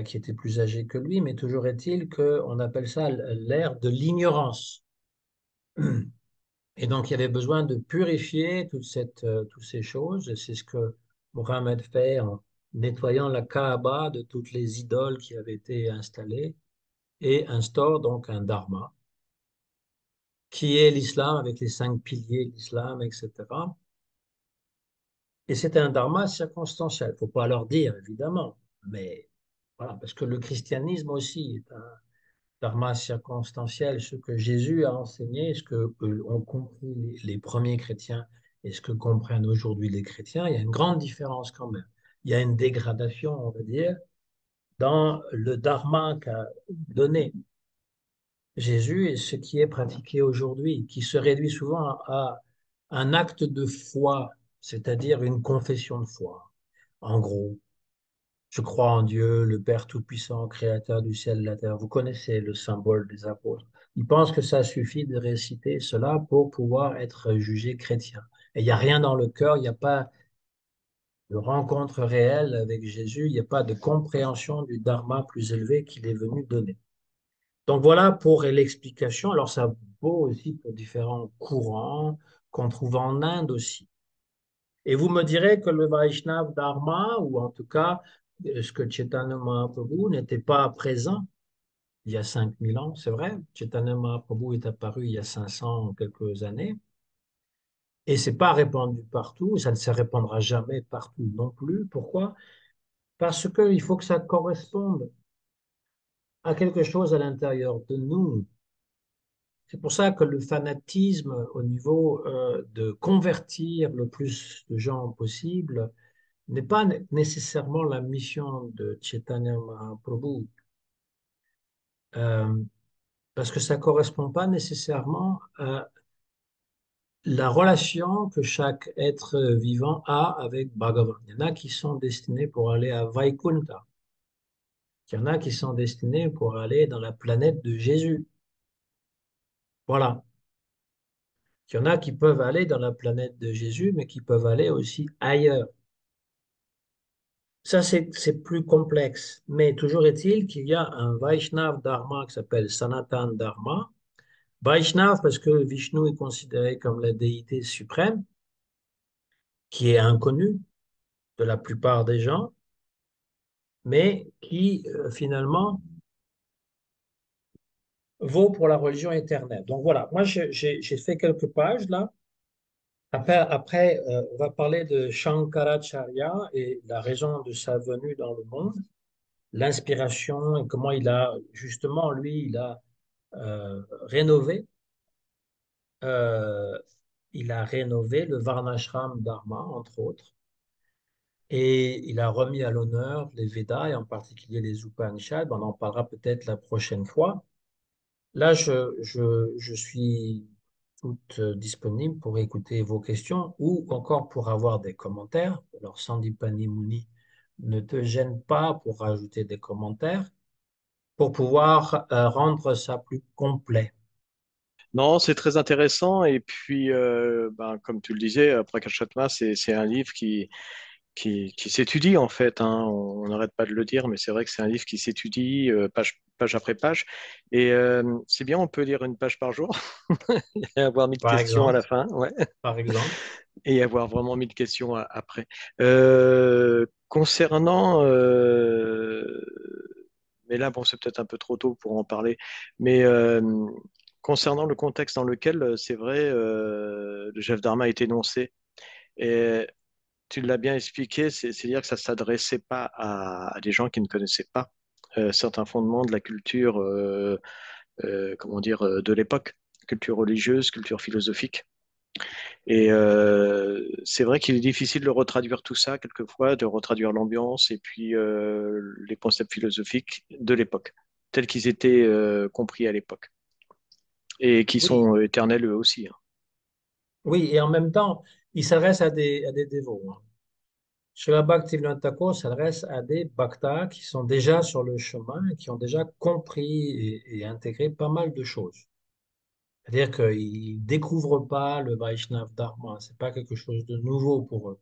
qui était plus âgée que lui, mais toujours est-il qu'on appelle ça l'ère de l'ignorance. Et donc il y avait besoin de purifier toutes ces choses, et c'est ce que Mohammed fait en nettoyant la Kaaba de toutes les idoles qui avaient été installées et instaure donc un dharma qui est l'islam avec les 5 piliers de l'islam, etc. Et c'est un dharma circonstanciel. Il ne faut pas leur dire, évidemment, mais voilà, parce que le christianisme aussi est un dharma circonstanciel. Ce que Jésus a enseigné, ce que ont compris les premiers chrétiens et ce que comprennent aujourd'hui les chrétiens, il y a une grande différence quand même. Il y a une dégradation, on va dire, dans le dharma qu'a donné Jésus et ce qui est pratiqué aujourd'hui, qui se réduit souvent à un acte de foi, c'est-à-dire une confession de foi. En gros, je crois en Dieu, le Père Tout-Puissant, Créateur du ciel et de la terre. Vous connaissez le symbole des apôtres. Ils pensent que ça suffit de réciter cela pour pouvoir être jugé chrétien. Et il n'y a rien dans le cœur, il n'y a pas de rencontre réelle avec Jésus, il n'y a pas de compréhension du dharma plus élevé qu'il est venu donner. Donc voilà pour l'explication. Alors ça vaut aussi pour différents courants qu'on trouve en Inde aussi. Et vous me direz que le Vaishnav Dharma, ou en tout cas ce que Chaitanya Mahaprabhu n'était pas présent il y a 5000 ans, c'est vrai. Chaitanya Mahaprabhu est apparu il y a 500 quelques années. Et c'est pas répandu partout, et ça ne se répandra jamais partout non plus. Pourquoi? Parce qu'il faut que ça corresponde à quelque chose à l'intérieur de nous. C'est pour ça que le fanatisme au niveau de convertir le plus de gens possible n'est pas nécessairement la mission de Chaitanya Mahaprabhu, euh, parce que ça ne correspond pas nécessairement à la relation que chaque être vivant a avec Bhagavan. Il y en a qui sont destinés pour aller à Vaikunta, il y en a qui sont destinés pour aller dans la planète de Jésus. Voilà. Il y en a qui peuvent aller dans la planète de Jésus, mais qui peuvent aller aussi ailleurs. Ça, c'est plus complexe. Mais toujours est-il qu'il y a un Vaishnav Dharma qui s'appelle Sanatan Dharma. Vaishnav parce que Vishnu est considéré comme la déité suprême, qui est inconnue de la plupart des gens, mais qui finalement vaut pour la religion éternelle. Donc voilà, moi j'ai fait quelques pages là. Après, on va parler de Shankaracharya et la raison de sa venue dans le monde, l'inspiration et comment il a, justement, lui, il a rénové, euh, il a rénové le Varnashram Dharma, entre autres, et il a remis à l'honneur les Védas et en particulier les Upanishads. On en parlera peut-être la prochaine fois. Là, je suis toute disponible pour écouter vos questions ou encore pour avoir des commentaires. Alors, Sandipani Mouni, ne te gêne pas pour rajouter des commentaires pour pouvoir rendre ça plus complet. Non, c'est très intéressant. Et puis, ben, comme tu le disais, Prakashatma, c'est un livre qui s'étudie en fait, hein. On n'arrête pas de le dire, mais c'est vrai que c'est un livre qui s'étudie page après page. Et c'est bien, on peut lire une page par jour et avoir 1 000 questions à la Par exemple, fin, ouais, par exemple. et avoir vraiment 1 000 questions après. Concernant, mais là, bon, c'est peut-être un peu trop tôt pour en parler, mais concernant le contexte dans lequel, c'est vrai, le chef d'armes a été énoncé. Et tu l'as bien expliqué, c'est-à-dire que ça ne s'adressait pas à des gens qui ne connaissaient pas certains fondements de la culture, comment dire, de l'époque, culture religieuse, culture philosophique. Et c'est vrai qu'il est difficile de retraduire tout ça, quelquefois, de retraduire l'ambiance et puis les concepts philosophiques de l'époque, tels qu'ils étaient compris à l'époque, et qui Oui, sont éternels eux aussi, hein. oui, et en même temps, il s'adresse à des dévots, hein. Srila Bhaktivinoda Thakur s'adresse à des bhaktas qui sont déjà sur le chemin et qui ont déjà compris et intégré pas mal de choses. C'est-à-dire qu'ils ne découvrent pas le Vaishnav Dharma, c'est pas quelque chose de nouveau pour eux.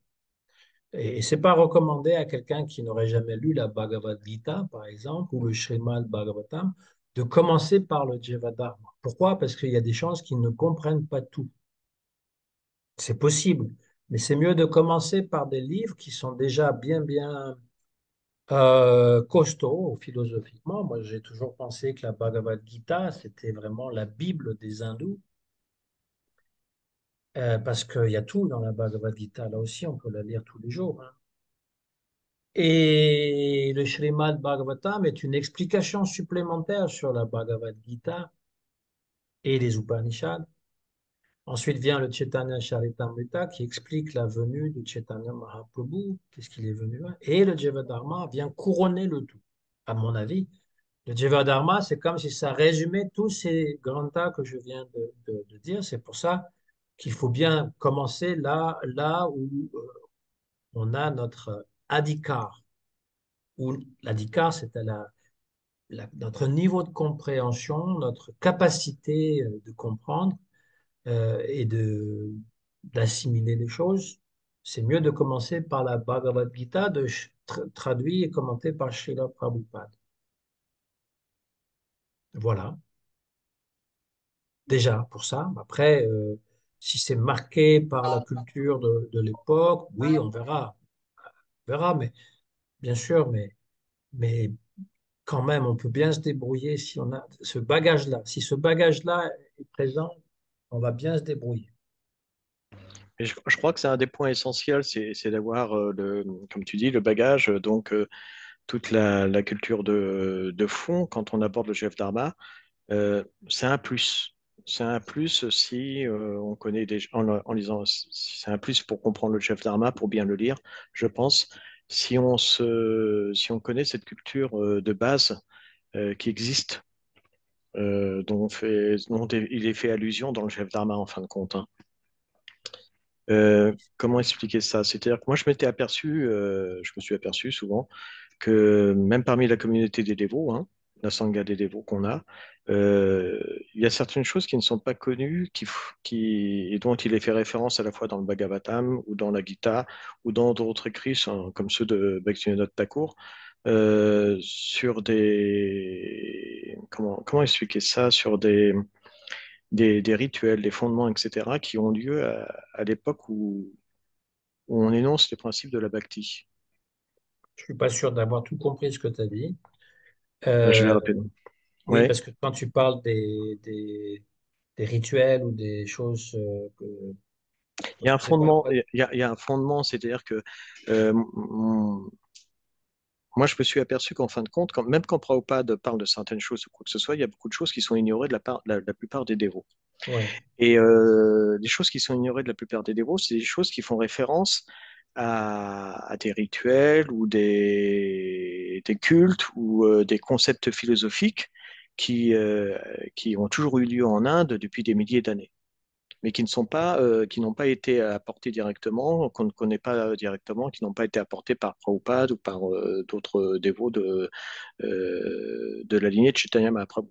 Et c'est pas recommandé à quelqu'un qui n'aurait jamais lu la Bhagavad Gita, par exemple, ou le Srimad Bhagavatam, de commencer par le Jivadharma. Pourquoi? Parce qu'il y a des chances qu'ils ne comprennent pas tout. C'est possible, mais c'est mieux de commencer par des livres qui sont déjà bien costauds philosophiquement. Moi, j'ai toujours pensé que la Bhagavad Gita, c'était vraiment la Bible des hindous, parce qu'il y a tout dans la Bhagavad Gita. Là aussi, on peut la lire tous les jours, hein. Et le Srimad Bhagavatam est une explication supplémentaire sur la Bhagavad Gita et les Upanishads. Ensuite vient le Chaitanya Charitamrita qui explique la venue de Chaitanya Mahaprabhu, qu'est-ce qu'il est venu là. Et le Jivadharma vient couronner le tout. À mon avis, le Jivadharma, c'est comme si ça résumait tous ces grands tas que je viens de dire. C'est pour ça qu'il faut bien commencer là où on a notre adhikar, où l'adhikar, c'est à notre niveau de compréhension, notre capacité de comprendre et d'assimiler les choses. C'est mieux de commencer par la Bhagavad Gita, traduit et commenté par Srila Prabhupada. Voilà, déjà pour ça. Après, si c'est marqué par la culture de l'époque, oui, on verra, mais bien sûr, mais quand même, on peut bien se débrouiller si on a ce bagage-là. Si ce bagage-là est présent, on va bien se débrouiller. Et je crois que c'est un des points essentiels, c'est d'avoir, comme tu dis, le bagage, donc toute la culture de fond quand on aborde le chef Dharma. C'est un plus. C'est un plus si on connaît des, en lisant, c'est un plus pour comprendre le chef Dharma, pour bien le lire, je pense. Si on connaît cette culture de base qui existe, dont il est fait allusion dans le chef Dharma en fin de compte, hein. Comment expliquer ça? C'est-à-dire que moi, je me suis aperçu souvent que même parmi la communauté des dévots, hein, la sangha des dévots qu'on a, euh, il y a certaines choses qui ne sont pas connues, et dont il est fait référence à la fois dans le Bhagavatam ou dans la Gita ou dans d'autres écrits, comme ceux de Bhaktivinoda Thakur, sur comment expliquer ça, sur des rituels, des fondements, etc., qui ont lieu à l'époque où on énonce les principes de la bhakti. Je suis pas sûr d'avoir tout compris ce que tu as dit. Je vais Euh, répéter. oui, Ouais. parce que quand tu parles des rituels ou des choses Il y a un je sais pas fondement, quoi. il y a un fondement, c'est-à-dire que euh, moi, je me suis aperçu qu'en fin de compte, même quand Prabhupada parle de certaines choses ou quoi que ce soit, il y a beaucoup de choses qui sont ignorées de la plupart des dévots. Ouais. Et les choses qui sont ignorées de la plupart des dévots, c'est des choses qui font référence à des rituels ou des cultes ou des concepts philosophiques qui, euh, qui ont toujours eu lieu en Inde depuis des milliers d'années, mais qui n'ont pas été apportés directement, qu'on ne connaît pas directement, qui n'ont pas été apportés par Prabhupada ou par d'autres dévots de la lignée de Chaitanya Mahaprabhu.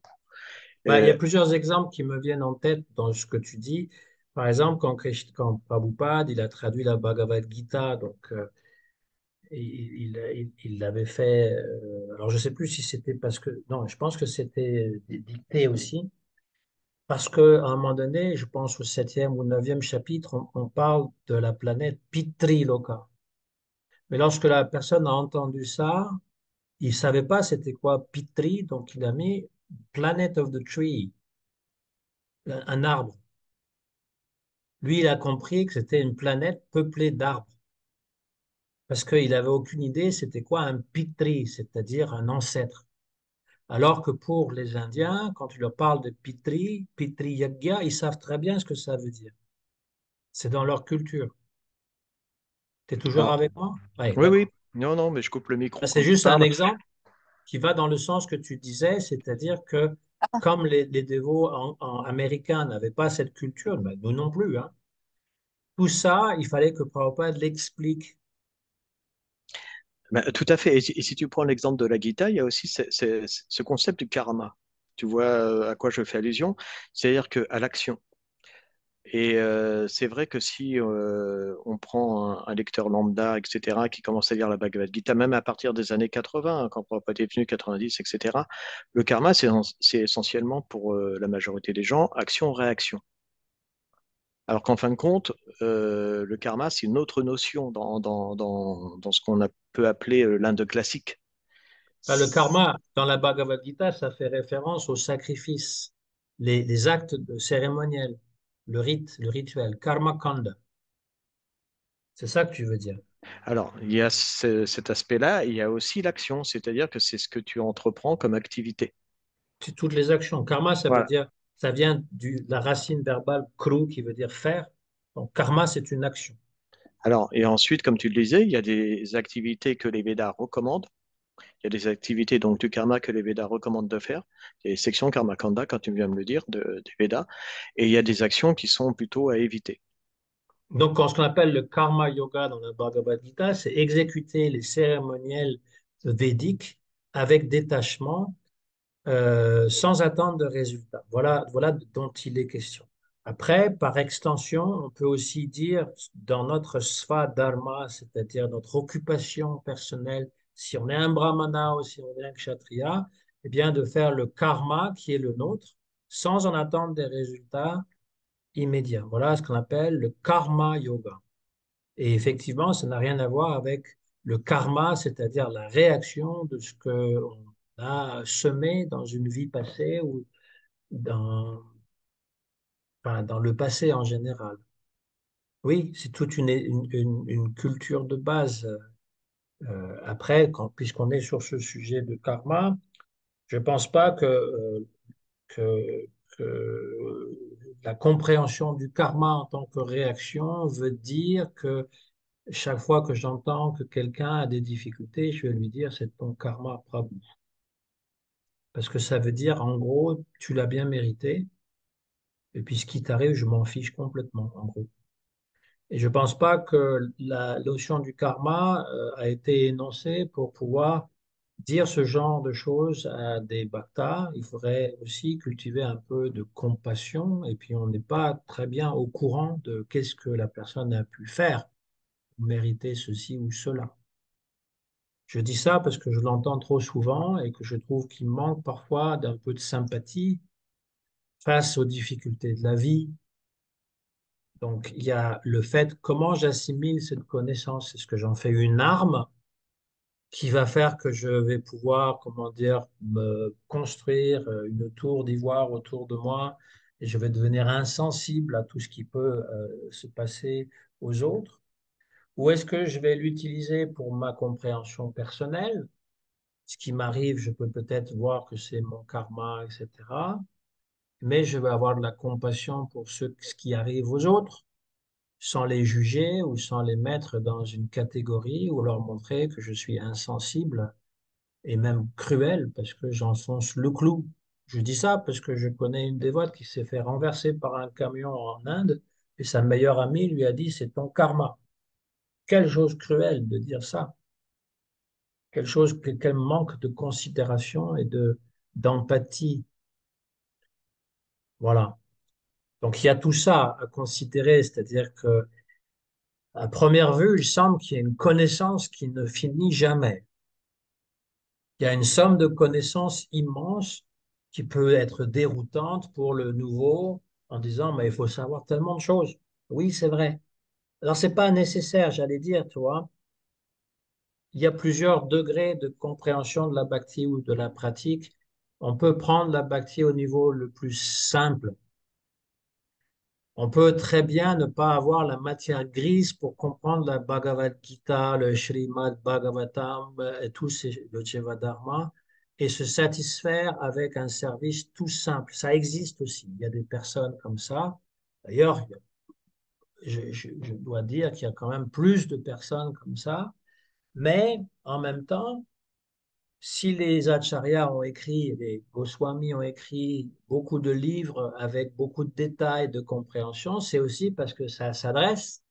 Bah, il y Euh, a plusieurs exemples qui me viennent en tête dans ce que tu dis. Par exemple, quand Prabhupada il a traduit la Bhagavad Gita, donc il l'avait fait. Alors je sais plus si c'était parce que non, je pense que c'était dicté aussi parce que à un moment donné, je pense au septième ou neuvième chapitre, on parle de la planète Pitri Loka. Mais lorsque la personne a entendu ça, il savait pas c'était quoi Pitri, donc il a mis Planet of the Tree, un arbre. Lui, il a compris que c'était une planète peuplée d'arbres, parce qu'il n'avait aucune idée c'était quoi un Pitri, c'est-à-dire un ancêtre. Alors que pour les Indiens, quand tu leur parles de Pitri, Pitri Yagya, ils savent très bien ce que ça veut dire. C'est dans leur culture. Tu es toujours alors, avec moi? Oui, oui, oui, d'accord. non, non, mais je coupe le micro C'est quand tu juste un parles. exemple qui va dans le sens que tu disais, c'est-à-dire que comme les dévots américains n'avaient pas cette culture, ben, nous non plus, hein, tout ça, il fallait que Prabhupada l'explique. Ben, tout à fait. Et si tu prends l'exemple de la Gita, il y a aussi ce concept du karma. Tu vois à quoi je fais allusion? C'est-à-dire qu'à l'action. Et c'est vrai que si on prend un lecteur lambda, etc., qui commence à lire la Bhagavad Gita, même à partir des années 80, hein, quand Prabhupada est venu, 90, etc., le karma, c'est essentiellement pour la majorité des gens, action-réaction. Alors qu'en fin de compte, le karma, c'est une autre notion dans ce qu'on peut appeler l'Inde classique. Ben, le karma, dans la Bhagavad Gita, ça fait référence au sacrifice, les actes cérémoniels, le rite, le rituel, karma kanda. C'est ça que tu veux dire. Alors, il y a cet aspect-là, il y a aussi l'action, c'est-à-dire que c'est ce que tu entreprends comme activité. C'est toutes les actions. Karma, ça veut Voilà. dire, ça vient de la racine verbale kru qui veut dire faire. Donc, karma, c'est une action. Alors, et ensuite, comme tu le disais, il y a des activités que les Védas recommandent. Il y a des activités donc du karma que les Védas recommandent de faire. Il y a des sections karma kanda, quand tu viens de me le dire, des Védas. Et il y a des actions qui sont plutôt à éviter. Donc, ce qu'on appelle le karma yoga dans la Bhagavad Gita, c'est exécuter les cérémoniels védiques avec détachement, sans attendre de résultat. Voilà dont il est question. Après, par extension, on peut aussi dire dans notre svadharma, c'est-à-dire notre occupation personnelle, si on est un brahmana ou si on est un kshatriya, eh bien de faire le karma qui est le nôtre sans en attendre des résultats immédiats. Voilà ce qu'on appelle le karma yoga. Et effectivement, ça n'a rien à voir avec le karma, c'est-à-dire la réaction de ce qu'on a semé dans une vie passée ou dans, enfin, dans le passé en général. Oui, c'est toute une culture de base. Après, puisqu'on est sur ce sujet de karma, je ne pense pas que, que la compréhension du karma en tant que réaction veut dire que chaque fois que j'entends que quelqu'un a des difficultés, je vais lui dire c'est ton karma, Prabhu. Parce que ça veut dire, en gros, tu l'as bien mérité, et puis ce qui t'arrive, je m'en fiche complètement, en gros. Et je ne pense pas que la notion du karma a été énoncée pour pouvoir dire ce genre de choses à des bhaktas. Il faudrait aussi cultiver un peu de compassion, et puis on n'est pas très bien au courant de qu'est-ce que la personne a pu faire pour mériter ceci ou cela. Je dis ça parce que je l'entends trop souvent et que je trouve qu'il manque parfois d'un peu de sympathie face aux difficultés de la vie. Donc, il y a le fait comment j'assimile cette connaissance. Est-ce que j'en fais une arme qui va faire que je vais pouvoir, comment dire, me construire une tour d'ivoire autour de moi et je vais devenir insensible à tout ce qui peut se passer aux autres? Ou est-ce que je vais l'utiliser pour ma compréhension personnelle? Ce qui m'arrive, je peux peut-être voir que c'est mon karma, etc. Mais je vais avoir de la compassion pour ce qui arrive aux autres, sans les juger ou sans les mettre dans une catégorie ou leur montrer que je suis insensible et même cruel parce que j'enfonce le clou. Je dis ça parce que je connais une dévote qui s'est fait renverser par un camion en Inde et sa meilleure amie lui a dit, c'est ton karma. Quelle chose cruelle de dire ça. Quel manque de considération et d'empathie. Voilà. Donc il y a tout ça à considérer, c'est-à-dire que à première vue, il semble qu'il y ait une connaissance qui ne finit jamais. Il y a une somme de connaissances immense qui peut être déroutante pour le nouveau en disant, mais il faut savoir tellement de choses. Oui, c'est vrai. Alors, c'est pas nécessaire, j'allais dire, tu vois. Il y a plusieurs degrés de compréhension de la bhakti ou de la pratique. On peut prendre la bhakti au niveau le plus simple. On peut très bien ne pas avoir la matière grise pour comprendre la Bhagavad Gita, le Srimad Bhagavatam et tous ces, le Dharma et se satisfaire avec un service tout simple. Ça existe aussi. Il y a des personnes comme ça. D'ailleurs, je dois dire qu'il y a quand même plus de personnes comme ça. Mais en même temps, si les acharyas ont écrit, les Goswamis ont écrit beaucoup de livres avec beaucoup de détails, de compréhension, c'est aussi parce que ça s'adresse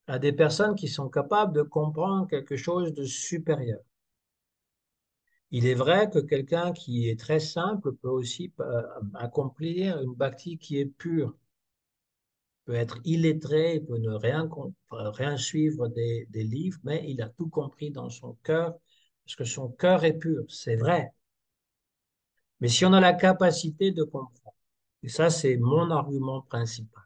à des personnes qui sont capables de comprendre quelque chose de supérieur. Il est vrai que quelqu'un qui est très simple peut aussi accomplir une bhakti qui est pure, peut être illettré, il peut ne rien suivre des livres, mais il a tout compris dans son cœur, parce que son cœur est pur, c'est vrai. Mais si on a la capacité de comprendre, et ça c'est mon argument principal,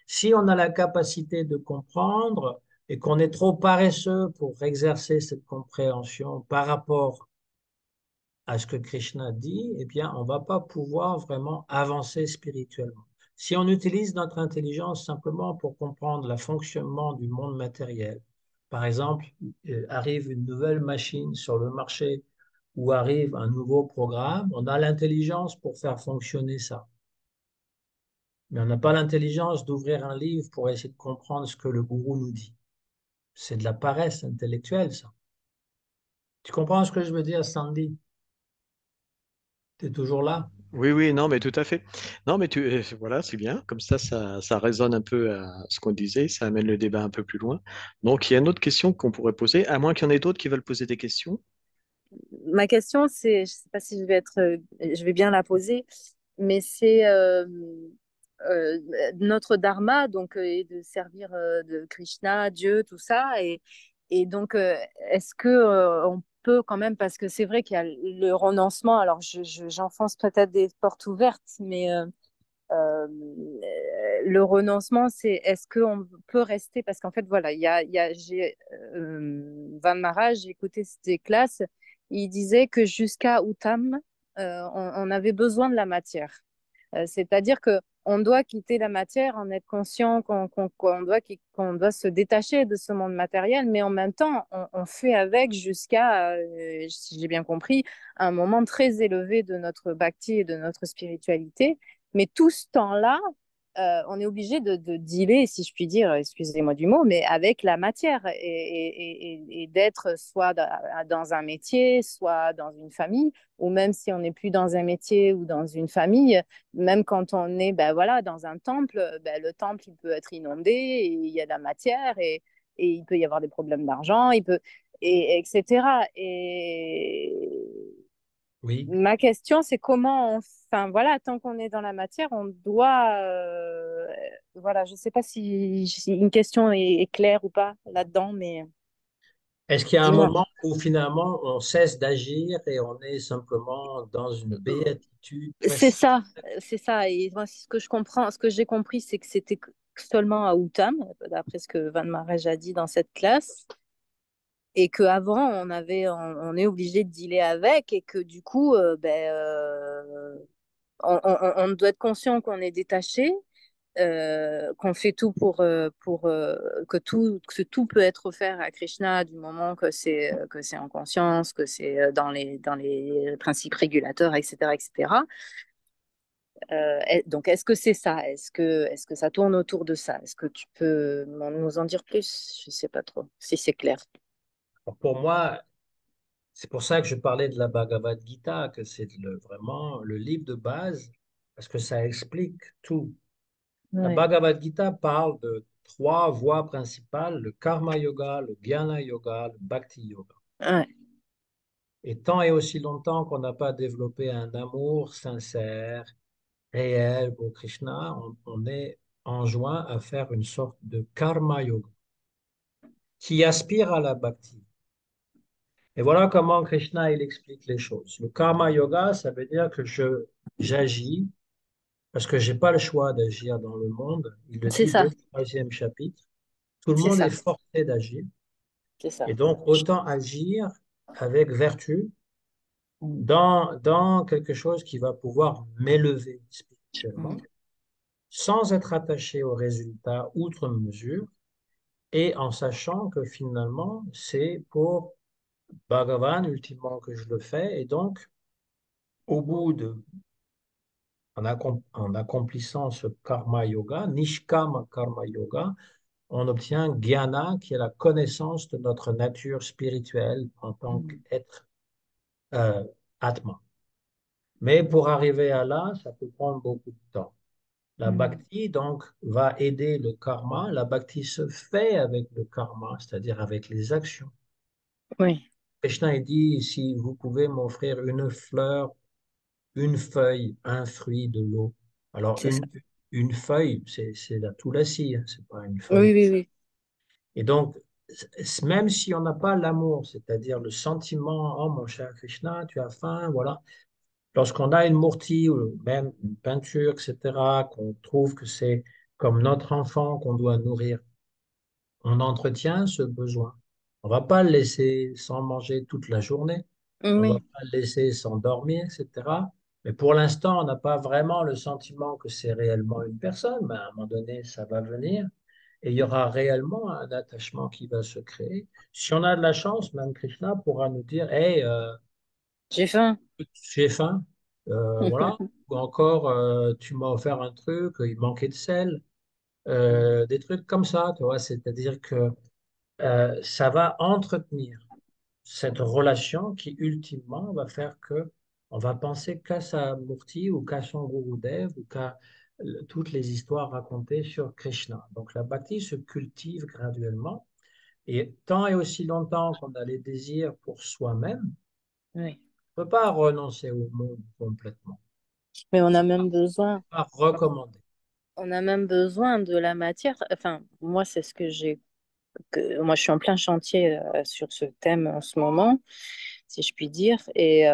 si on a la capacité de comprendre et qu'on est trop paresseux pour exercer cette compréhension par rapport à ce que Krishna dit, eh bien, on ne va pas pouvoir vraiment avancer spirituellement. Si on utilise notre intelligence simplement pour comprendre le fonctionnement du monde matériel, par exemple, arrive une nouvelle machine sur le marché ou arrive un nouveau programme, on a l'intelligence pour faire fonctionner ça. Mais on n'a pas l'intelligence d'ouvrir un livre pour essayer de comprendre ce que le gourou nous dit. C'est de la paresse intellectuelle, ça. Tu comprends ce que je veux dire, Sandy? Tu es toujours là? Oui, oui, non, mais tout à fait. Non, mais voilà, c'est bien. Comme ça résonne un peu à ce qu'on disait, ça amène le débat un peu plus loin. Donc, il y a une autre question qu'on pourrait poser, à moins qu'il y en ait d'autres qui veulent poser des questions. Ma question, c'est, je ne sais pas si je vais bien la poser, mais c'est euh, notre dharma, donc, est de servir de Krishna, Dieu, tout ça, et donc, est-ce que on peut quand même, parce que c'est vrai qu'il y a le renoncement, alors j'enfonce peut-être des portes ouvertes, mais euh, le renoncement, c'est est-ce qu'on peut rester, parce qu'en fait, voilà, Van Maharaj, j'ai écouté ces classes, il disait que jusqu'à Uttam, on avait besoin de la matière. C'est-à-dire que on doit quitter la matière, en être conscient qu'on doit se détacher de ce monde matériel, mais en même temps, on fait avec jusqu'à, si j'ai bien compris, un moment très élevé de notre bhakti et de notre spiritualité. Mais tout ce temps-là, on est obligé de dealer, si je puis dire, excusez-moi du mot, mais avec la matière et d'être soit dans un métier, soit dans une famille, ou même si on n'est plus dans un métier ou dans une famille, même quand on est ben voilà, dans un temple, ben, le temple il peut être inondé, et il y a de la matière et il peut y avoir des problèmes d'argent, etc. Et Oui. ma question, c'est enfin voilà, tant qu'on est dans la matière, on doit, voilà, je ne sais pas si une question est claire ou pas là-dedans, mais Est-ce qu'il y a un dis-moi. moment où finalement on cesse d'agir et on est simplement dans une béatitude passive? C'est ça. Et moi, ce que je comprends, ce que j'ai compris, c'est que c'était seulement à Outam, d'après ce que Van Marej a dit dans cette classe, et qu'avant, on est obligé de dealer avec, et que du coup, on doit être conscient qu'on est détaché, qu'on fait tout que tout peut être offert à Krishna du moment que c'est en conscience, que c'est dans les principes régulateurs, etc., etc. Donc, est-ce que c'est ça? Est-ce que ça tourne autour de ça? Est-ce que tu peux nous en dire plus? Je ne sais pas trop si c'est clair. Pour moi, C'est pour ça que je parlais de la Bhagavad Gita, que c'est vraiment le livre de base, parce que ça explique tout. La Ouais. Bhagavad Gita parle de trois voies principales, le Karma Yoga, le Jnana Yoga, le Bhakti Yoga. Ouais. Et tant et aussi longtemps qu'on n'a pas développé un amour sincère, réel pour Krishna, on est enjoint à faire une sorte de Karma Yoga qui aspire à la Bhakti. Et voilà comment Krishna il explique les choses. Le Karma Yoga, ça veut dire que j'agis parce que j'ai pas le choix d'agir dans le monde. Il le C'est dit dès ça. le troisième chapitre. Tout le C'est monde est ça. forcé d'agir. C'est ça. Et donc, autant agir avec vertu Mm. dans quelque chose qui va pouvoir m'élever spirituellement, Mm. sans être attaché aux résultats outre mesure, et en sachant que finalement, c'est pour Bhagavan ultimement que je le fais. Et donc, au bout de, en accomplissant ce karma yoga, nishkama karma yoga, on obtient jnana, qui est la connaissance de notre nature spirituelle en tant Mm. qu'être euh, atma. Mais pour arriver à là, ça peut prendre beaucoup de temps. La Mm. bhakti, donc, va aider le karma. La bhakti se fait avec le karma, c'est-à-dire avec les actions. Oui, Krishna il dit, si vous pouvez m'offrir une fleur, une feuille, un fruit, de l'eau. Alors, c'est ça. une feuille, c'est la tulasi, hein, c'est pas une feuille. Oui, oui, oui. Et donc, même si on n'a pas l'amour, c'est-à-dire le sentiment, oh mon cher Krishna, tu as faim, voilà. Lorsqu'on a une murti ou même une peinture, etc., qu'on trouve que c'est comme notre enfant qu'on doit nourrir, on entretient ce besoin. On va pas le laisser sans manger toute la journée, on va Oui, pas le laisser sans dormir, etc. Mais pour l'instant, on n'a pas vraiment le sentiment que c'est réellement une personne, mais à un moment donné, ça va venir et il y aura réellement un attachement qui va se créer. Si on a de la chance, même Krishna pourra nous dire, hey, j'ai faim. j'ai faim, voilà. Ou encore, tu m'as offert un truc, il manquait de sel, des trucs comme ça, tu vois. C'est-à-dire que ça va entretenir cette relation qui, ultimement, va faire que on va penser qu'à sa Murti ou qu'à son Gurudev ou qu'à toutes les histoires racontées sur Krishna. Donc la bhakti se cultive graduellement et tant et aussi longtemps qu'on a les désirs pour soi-même, Oui. on ne peut pas renoncer au monde complètement. Mais C'est pas recommandé. on a même besoin de la matière. Enfin, moi, c'est ce que moi, je suis en plein chantier sur ce thème en ce moment, si je puis dire. Et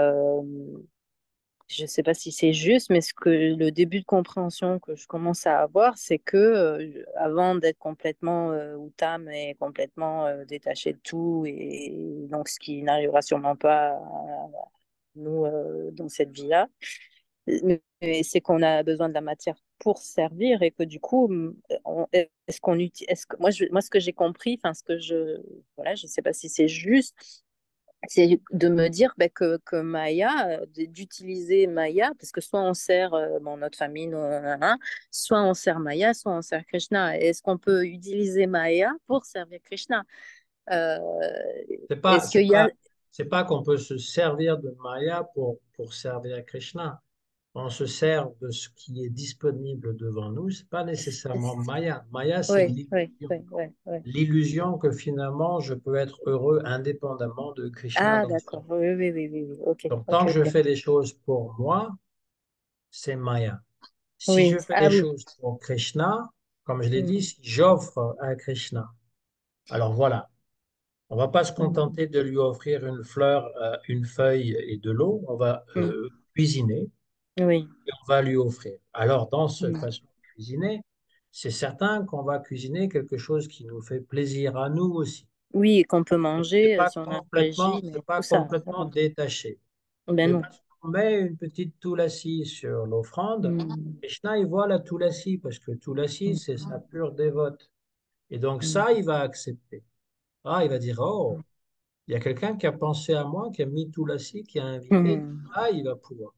je ne sais pas si c'est juste, mais le début de compréhension que je commence à avoir, c'est que avant d'être complètement outam et complètement détaché de tout, et donc ce qui n'arrivera sûrement pas à nous dans cette vie-là, mais c'est qu'on a besoin de la matière pour servir et que du coup, est-ce qu'on utilise, moi, ce que j'ai compris, enfin, voilà, je ne sais pas si c'est juste, c'est de me dire ben, que Maya, d'utiliser Maya, parce que soit on sert bon, notre famille, soit on sert Maya, soit on sert Krishna. Est-ce qu'on peut utiliser Maya pour servir Krishna? Euh, C'est pas, est-ce c'est qu'il y a... pas, c'est pas qu'on peut se servir de Maya pour servir Krishna. On se sert de ce qui est disponible devant nous. C'est pas nécessairement Maya. Maya, c'est Oui, oui, l'illusion. oui, oui, oui. L'illusion que finalement, je peux être heureux indépendamment de Krishna Ah, dans sa d'accord. vie. Oui, oui, oui, oui, oui. Ok, Donc, tant ok, que je ok. fais les choses pour moi, c'est Maya. Si Oui, je fais ah les oui. choses pour Krishna, comme je l'ai dit, Mm, si j'offre à Krishna, alors voilà, on va pas se mm, contenter de lui offrir une fleur, une feuille et de l'eau. On va mm. cuisiner Oui. et on va lui offrir. Alors, dans cette Mm. façon de cuisiner, c'est certain qu'on va cuisiner quelque chose qui nous fait plaisir à nous aussi. Oui, et qu'on peut Et c'est manger pas si on a un complètement, régime c'est et pas tout ça. complètement Ouais. détaché. Ben Mais non. parce qu'on met une petite toulassie sur l'offrande, Mm, Krishna, il voit la toulassie parce que toulassie, c'est mm, sa pure dévote. Et donc mm, ça, il va accepter. Ah, il va dire, oh, il y a quelqu'un qui a pensé à moi, qui a mis toulassie, qui a invité. mm, Ah, il va pouvoir.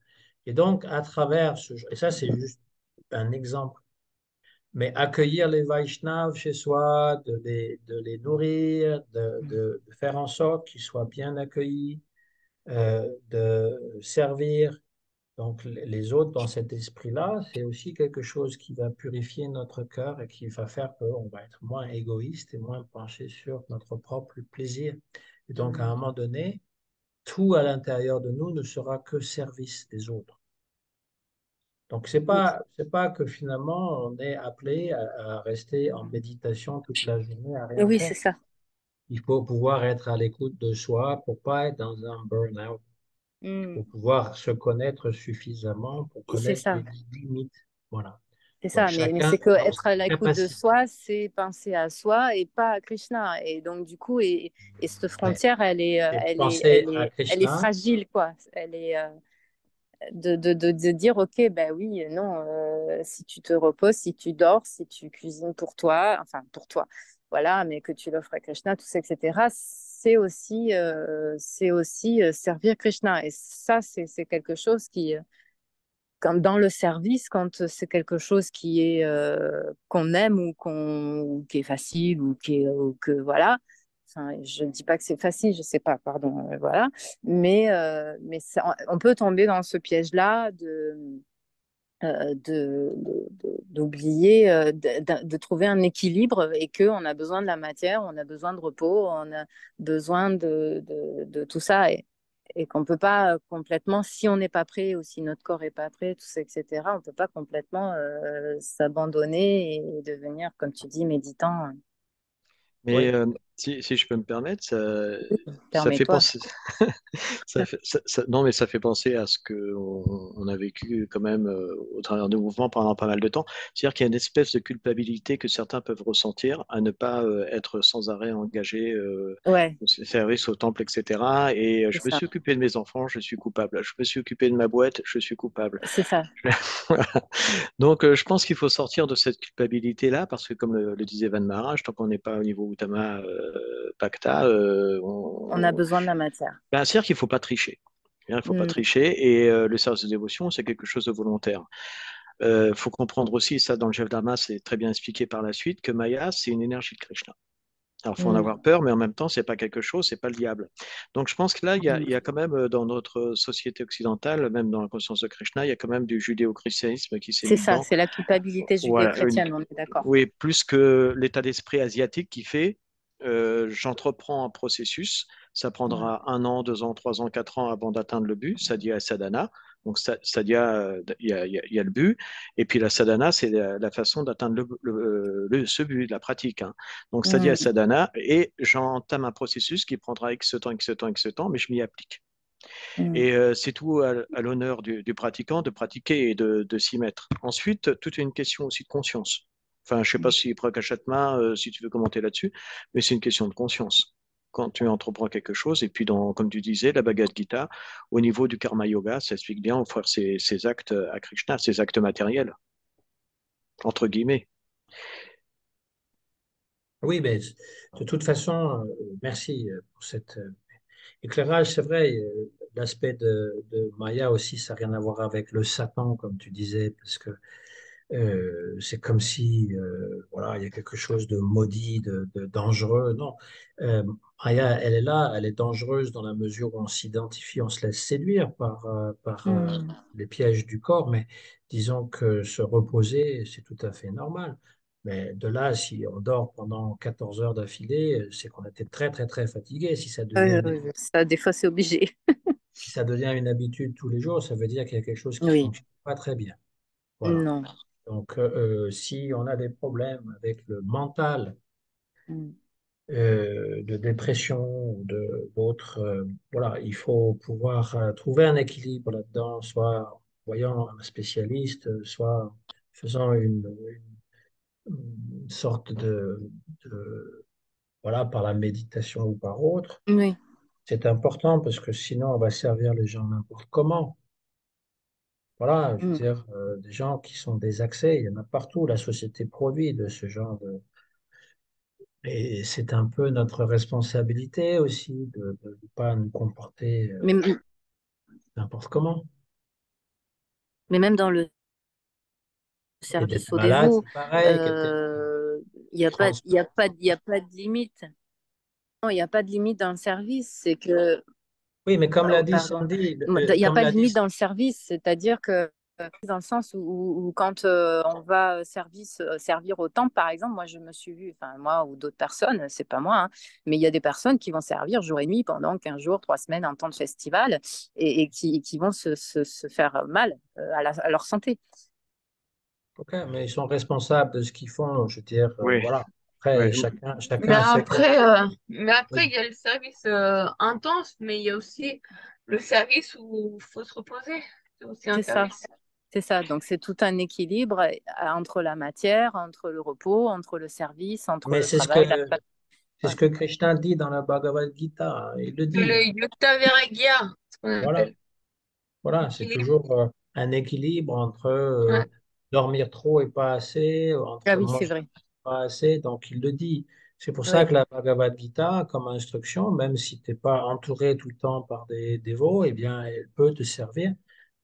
Et donc, à travers et ça, c'est juste un exemple, mais accueillir les Vaishnavas chez soi, de les nourrir, mm, de faire en sorte qu'ils soient bien accueillis, de servir donc les autres dans cet esprit-là, c'est aussi quelque chose qui va purifier notre cœur et qui va faire qu'on va être moins égoïste et moins penché sur notre propre plaisir. Et donc, à un Mm. moment donné, tout à l'intérieur de nous ne sera que service des autres. Donc, Oui, c'est pas que finalement, on est appelé à rester en méditation toute la journée à rien oui, faire. c'est ça. Il faut pouvoir être à l'écoute de soi pour pas être dans un burn-out. Il Mm. faut pouvoir se connaître suffisamment pour C'est connaître ça. les limites. Voilà. C'est Donc ça, mais chacun c'est que dans être sa à l'écoute de capacité. soi, c'est penser à soi et pas à Krishna. Et donc, du coup, et cette Ouais. frontière, Et penser à elle est Krishna, fragile, quoi. Elle est de dire, OK, ben oui, non, si tu te reposes, si tu dors, si tu cuisines pour toi, enfin, pour toi, voilà, mais que tu l'offres à Krishna, tout ça, etc., c'est aussi servir Krishna. Et ça, c'est quelque chose qui comme dans le service, quand c'est quelque chose qui est qu'on aime ou qui est facile ou que voilà. Enfin, je ne dis pas que c'est facile, je sais pas, pardon, voilà. Mais on peut tomber dans ce piège-là d'oublier, de trouver un équilibre et qu'on a besoin de la matière, on a besoin de repos, on a besoin de tout ça et qu'on ne peut pas complètement, si on n'est pas prêt ou si notre corps n'est pas prêt, tout ça, etc., on ne peut pas complètement s'abandonner et devenir, comme tu dis, méditant. Mais oui, si je peux me permettre, ça fait Permets-toi. penser, non, mais ça fait penser à ce que on a vécu quand même au travers de mouvements pendant pas mal de temps. C'est-à-dire qu'il y a une espèce de culpabilité que certains peuvent ressentir à ne pas être sans arrêt engagés Ouais, au service au temple, etc. Et c'est je me ça. suis occupé de mes enfants, je suis coupable. Je me suis occupé de ma boîte, je suis coupable. C'est ça. Voilà. Donc, je pense qu'il faut sortir de cette culpabilité-là, parce que comme le disait Van Maharaj, tant qu'on n'est pas au niveau Uttama Bhakta, On a besoin de la matière. ben, c'est-à-dire qu'il ne faut pas tricher. Il ne faut pas Mm. tricher, et le service de dévotion, c'est quelque chose de volontaire. Il faut comprendre aussi, ça dans le Jeff Dharma, c'est très bien expliqué par la suite, que Maya, c'est une énergie de Krishna. Alors, il faut en avoir Mm. peur, mais en même temps, c'est pas quelque chose, c'est pas le diable. Donc, je pense que là, il y Mm. a quand même dans notre société occidentale, même dans la conscience de Krishna, il y a quand même du judéo-christianisme qui s'est C'est mis ça, dedans. c'est la culpabilité Voilà, judéo-chrétienne, on est d'accord. oui, plus que l'état d'esprit asiatique qui fait, j'entreprends un processus, ça Mm. prendra 1 an, 2 ans, 3 ans, 4 ans avant d'atteindre le but, sadhya et sadhana. Donc, sadhya, il y a le but, et puis la sadhana, c'est la façon d'atteindre ce but, la pratique, hein. Donc, sadhya et Mm. sadhana, et j'entame un processus qui prendra X temps, X temps, X temps, mais je m'y applique. Mm. Et c'est tout à l'honneur du pratiquant de pratiquer et de s'y mettre. Ensuite, tout est une question aussi de conscience. Enfin, je ne sais pas si Prakashatma, si tu veux commenter là-dessus, mais c'est une question de conscience. Quand tu entreprends quelque chose, et puis comme tu disais, la Bhagavad Gita, au niveau du karma yoga, ça explique bien, offrir ses actes à Krishna, ses actes matériels, entre guillemets. oui, mais de toute façon, merci pour cet éclairage. C'est vrai, l'aspect de Maya aussi, ça n'a rien à voir avec le Satan, comme tu disais, parce que c'est comme si voilà, il y a quelque chose de maudit, de dangereux. Non, Maya, elle est là, elle est dangereuse dans la mesure où on s'identifie, on se laisse séduire par Mm. les pièges du corps, mais disons que se reposer, c'est tout à fait normal. Mais de là, si on dort pendant 14 heures d'affilée, c'est qu'on était très, très, très fatigué. Ça, des fois, c'est obligé. Si ça devient une habitude tous les jours, ça veut dire qu'il y a quelque chose qui Oui, fonctionne pas très bien. Voilà. non. Donc, si on a des problèmes avec le mental, Mm. de dépression ou d'autres, voilà, il faut pouvoir trouver un équilibre là-dedans, soit en voyant un spécialiste, soit en faisant une sorte voilà, par la méditation ou par autre. Oui. C'est important parce que sinon, on va servir les gens n'importe comment. Voilà, je veux Mm. dire, des gens qui sont désaxés, il y en a partout. La société produit de ce genre de. Et c'est un peu notre responsabilité aussi de ne pas nous comporter Mais, n'importe comment. mais même dans le Et d'être service au malade, dévot, c'est pareil, quelqu'un il n'y a qui pas, il y a transpire. pas, il y a pas de limite. Non, il n'y a pas de limite dans le service. C'est que Oui, mais comme l'a dit Pardon. Sandy, Il n'y a comme pas de l'a dit, limite dans le service, c'est-à-dire que dans le sens où quand on va servir au temple, par exemple, moi je me suis vue, enfin moi ou d'autres personnes, c'est pas moi, hein, mais il y a des personnes qui vont servir jour et nuit pendant 15 jours, 3 semaines en temps de festival et qui vont se faire mal à leur santé. ok, mais ils sont responsables de ce qu'ils font. Je veux dire, Oui, voilà. oui. Après, Mais chacun fait comme. après, euh, mais après, Oui, il y a le service intense, mais il y a aussi le service où il faut se reposer. C'est aussi un C'est ça. service. C'est ça. Donc c'est tout un équilibre entre la matière, entre le repos, entre le service, entre mais le travail. c'est Ouais. ce que Krishna dit dans la Bhagavad Gita. Il le C'est dit. le yukta viragya, ce qu'on Voilà. appelle Voilà, c'est l'équilibre. toujours un équilibre entre Ouais. dormir trop et pas assez, Ah entre oui, c'est manger vrai. pas assez. Donc, il le dit. C'est pour ça Oui, que la Bhagavad Gita, comme instruction, même si tu n'es pas entouré tout le temps par des dévots, eh bien, elle peut te servir.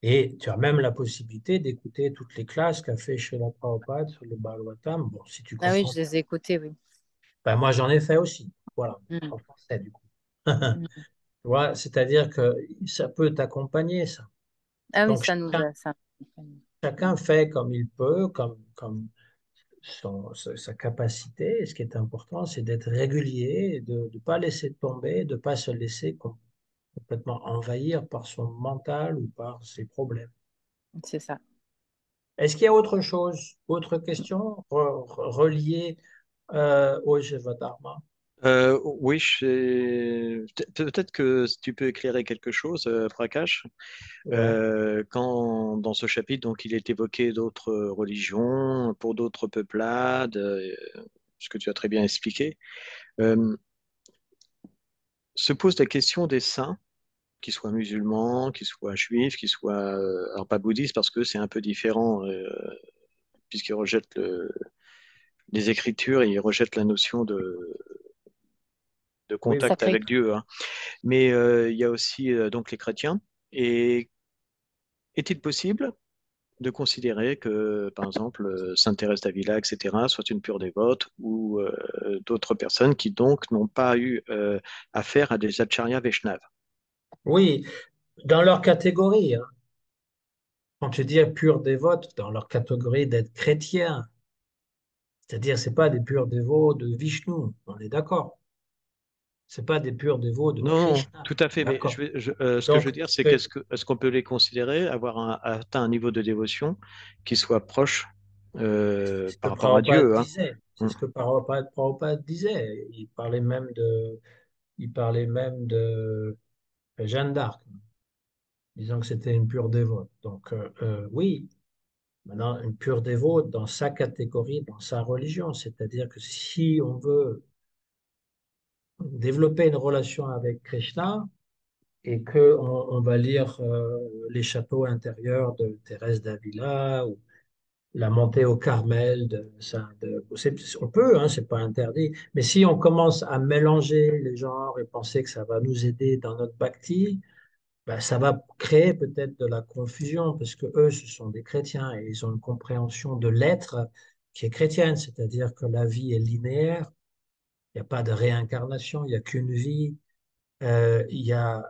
Et tu as même la possibilité d'écouter toutes les classes qu'a fait Srila Prabhupada sur le Bhagavatam. Bon, si tu ah oui, comprends je pas. les ai écoutés, oui. Ben, moi, j'en ai fait aussi. Voilà, Mm. en français, du coup. Mm. Tu vois, c'est-à-dire que ça peut t'accompagner, ça. Ah oui, Donc, ça nous a ça. chacun fait comme il peut, comme sa capacité. Et ce qui est important, c'est d'être régulier, de ne pas laisser tomber, de ne pas se laisser complètement envahir par son mental ou par ses problèmes. C'est ça. Est-ce qu'il y a autre chose, autre question reliée au Dharma? Oui, peut-être que tu peux éclairer quelque chose, Prakash. Ouais. Quand dans ce chapitre, donc, il est évoqué d'autres religions, pour d'autres peuplades, ce que tu as très bien expliqué, euh, se pose la question des saints, qu'ils soient musulmans, qu'ils soient juifs, qu'ils soient, alors pas bouddhistes parce que c'est un peu différent, puisqu'ils rejettent les écritures et ils rejettent la notion de Oui, oui. contact Sacré. avec Dieu, hein. Mais il y a aussi donc les chrétiens. Et est-il possible de considérer que, par exemple, Sainte Thérèse d'Avila, etc., soit une pure dévote ou d'autres personnes qui donc n'ont pas eu affaire à des acharyas Vaishnavas? Oui, dans leur catégorie, hein. Quand je dis pur dévote, dans leur catégorie d'être chrétien, c'est-à-dire c'est pas des purs dévots de Vishnu, on est d'accord. C'est pas des purs dévots de Non, non, Krishna. tout à fait. Mais D'accord. ce que je Donc, veux dire, c'est est-ce qu'on peut les considérer avoir atteint un niveau de dévotion qui soit proche c'est ce que par rapport à Prabhupada Dieu, hein? disait. C'est Mm. ce que Prabhupada disait. Il parlait même de Jeanne d'Arc, disant que c'était une pure dévote. Donc, oui, maintenant, une pure dévote dans sa catégorie, dans sa religion. C'est-à-dire que si on veut développer une relation avec Krishna, et que on va lire les châteaux intérieurs de Thérèse d'Avila ou la montée au Carmel on peut, hein, c'est pas interdit. Mais si on commence à mélanger les genres et penser que ça va nous aider dans notre bhakti, ben, ça va créer peut-être de la confusion parce que eux, ce sont des chrétiens et ils ont une compréhension de l'être qui est chrétienne, c'est-à-dire que la vie est linéaire, il n'y a pas de réincarnation, il n'y a qu'une vie, il y a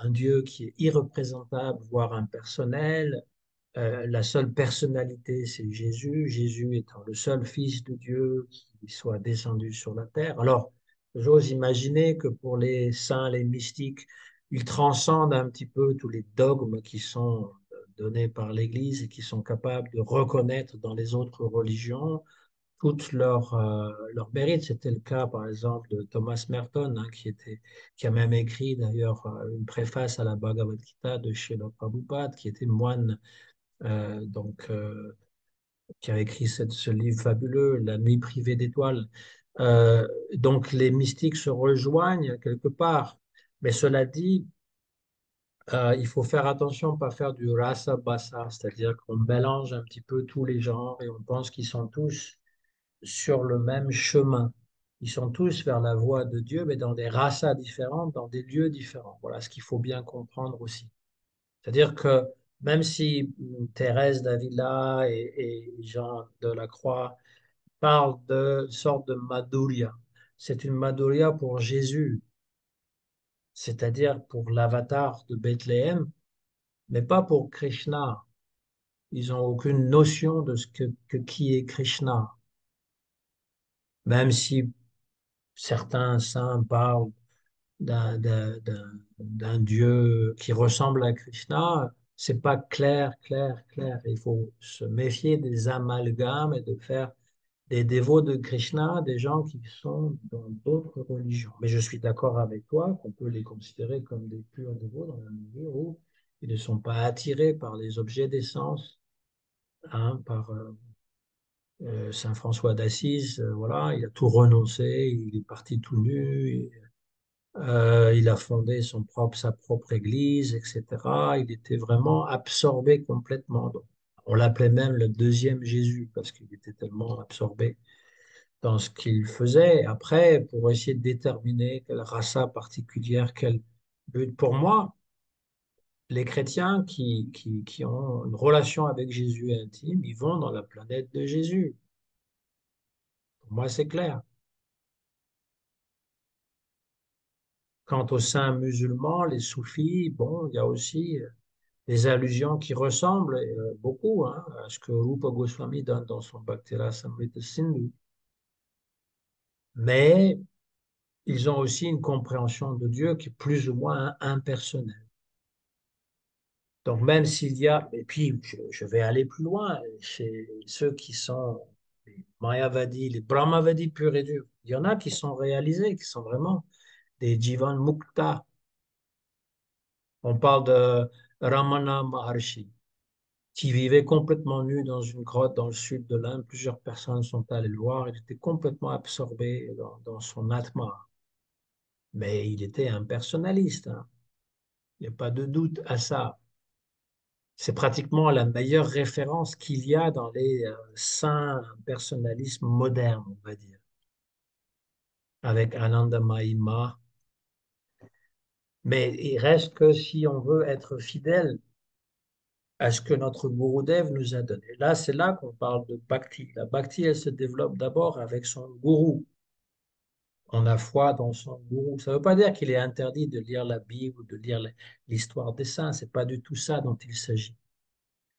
un Dieu qui est irreprésentable, voire impersonnel. La seule personnalité, c'est Jésus. Jésus étant le seul Fils de Dieu qui soit descendu sur la terre. Alors, j'ose imaginer que pour les saints, les mystiques, ils transcendent un petit peu tous les dogmes qui sont donnés par l'Église et qui sont capables de reconnaître dans les autres religions toutes leurs mérites. C'était le cas, par exemple, de Thomas Merton, hein, qui a même écrit d'ailleurs une préface à la Bhagavad Gita de Srila Prabhupada, qui était moine, donc, qui a écrit ce livre fabuleux, La nuit privée d'étoiles. Donc, les mystiques se rejoignent quelque part. Mais cela dit, il faut faire attention, pas faire du rasa basa, c'est-à-dire qu'on mélange un petit peu tous les genres et on pense qu'ils sont tous sur le même chemin. Ils sont tous vers la voie de Dieu, mais dans des races différentes, dans des lieux différents. Voilà ce qu'il faut bien comprendre aussi. C'est-à-dire que même si Thérèse d'Avila et Jean de la Croix parlent de sorte de Madhurya, c'est une Madhurya pour Jésus. c'est-à-dire pour l'avatar de Bethléem, mais pas pour Krishna. Ils n'ont aucune notion de ce qui est Krishna. Même si certains saints parlent d'un Dieu qui ressemble à Krishna, c'est pas clair. Il faut se méfier des amalgames et de faire des dévots de Krishna, des gens qui sont dans d'autres religions. Mais je suis d'accord avec toi qu'on peut les considérer comme des purs dévots dans la mesure où ils ne sont pas attirés par les objets des sens, hein, par Saint François d'Assise, voilà, il a tout renoncé, il est parti tout nu, il a fondé sa propre église, etc. Il était vraiment absorbé complètement. Donc, on l'appelait même le deuxième Jésus parce qu'il était tellement absorbé dans ce qu'il faisait. Après, pour essayer de déterminer quelle race particulière, quel but, pour moi, les chrétiens qui ont une relation avec Jésus intime, ils vont dans la planète de Jésus. Pour moi, c'est clair. Quant aux saints musulmans, les soufis, bon, il y a aussi des allusions qui ressemblent beaucoup, hein, à ce que Rupa Goswami donne dans son Bhaktira Samrita Sindhu. Mais ils ont aussi une compréhension de Dieu qui est plus ou moins impersonnelle. Donc même s'il y a, et puis je vais aller plus loin, chez ceux qui sont les Mayavadis, les Brahmavadis purs et durs, il y en a qui sont réalisés, qui sont vraiment des Jivan Mukta. On parle de Ramana Maharshi, qui vivait complètement nu dans une grotte dans le sud de l'Inde. Plusieurs personnes sont allées le voir. Il était complètement absorbé dans son atma. Mais il était un personnaliste, hein. Il n'y a pas de doute à ça. C'est pratiquement la meilleure référence qu'il y a dans les saints personnalismes modernes, on va dire, avec Ananda Mahima. Mais il reste que si on veut être fidèle à ce que notre Gurudev nous a donné. Là, c'est là qu'on parle de bhakti. La bhakti, elle se développe d'abord avec son gourou. On a foi dans son gourou. Ça ne veut pas dire qu'il est interdit de lire la Bible ou de lire l'histoire des saints. C'est pas du tout ça dont il s'agit.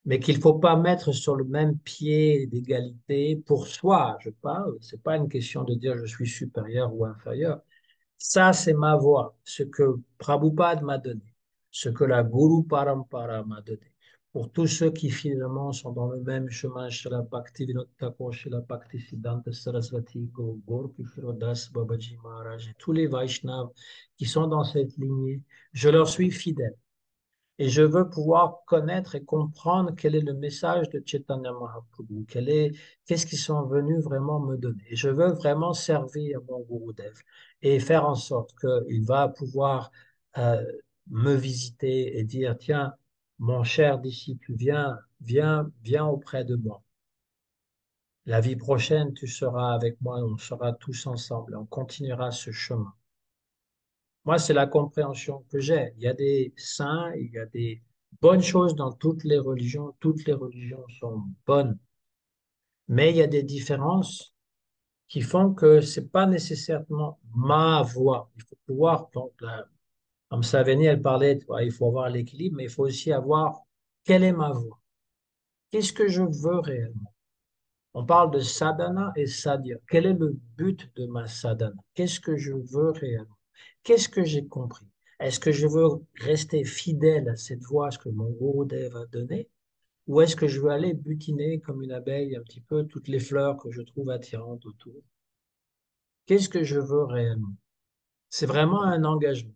Mais qu'il ne faut pas mettre sur le même pied d'égalité pour soi, je parle. C'est pas une question de dire je suis supérieur ou inférieur. Ça, c'est ma voie, ce que Prabhupada m'a donné, ce que la Guru Parampara m'a donné. Pour tous ceux qui finalement sont dans le même chemin, Srila Bhaktivinoda Thakur, Srila Bhaktisiddhanta Saraswati, Gaur Kishora Das, Babaji Maharaj, et tous les Vaishnavas qui sont dans cette lignée, je leur suis fidèle. Et je veux pouvoir connaître et comprendre quel est le message de Chaitanya Mahaprabhu, qu'est-ce qu'ils sont venus vraiment me donner. Et je veux vraiment servir mon Gurudev et faire en sorte qu'il va pouvoir euh, me visiter et dire, tiens, mon cher disciple, viens auprès de moi. La vie prochaine, tu seras avec moi, on sera tous ensemble, on continuera ce chemin. Moi, c'est la compréhension que j'ai. Il y a des saints, il y a des bonnes choses dans toutes les religions sont bonnes, mais il y a des différences qui font que c'est pas nécessairement ma voie. Il faut pouvoir, donc, comme Saveni, elle parlait, il faut avoir l'équilibre, mais il faut aussi avoir quelle est ma voie? Qu'est-ce que je veux réellement? On parle de sadhana et sadhya. Quel est le but de ma sadhana? Qu'est-ce que je veux réellement? Qu'est-ce que j'ai compris? Est-ce que je veux rester fidèle à cette voie, ce que mon Gurudev a donné, ou est-ce que je veux aller butiner comme une abeille un petit peu toutes les fleurs que je trouve attirantes autour? Qu'est-ce que je veux réellement? C'est vraiment un engagement.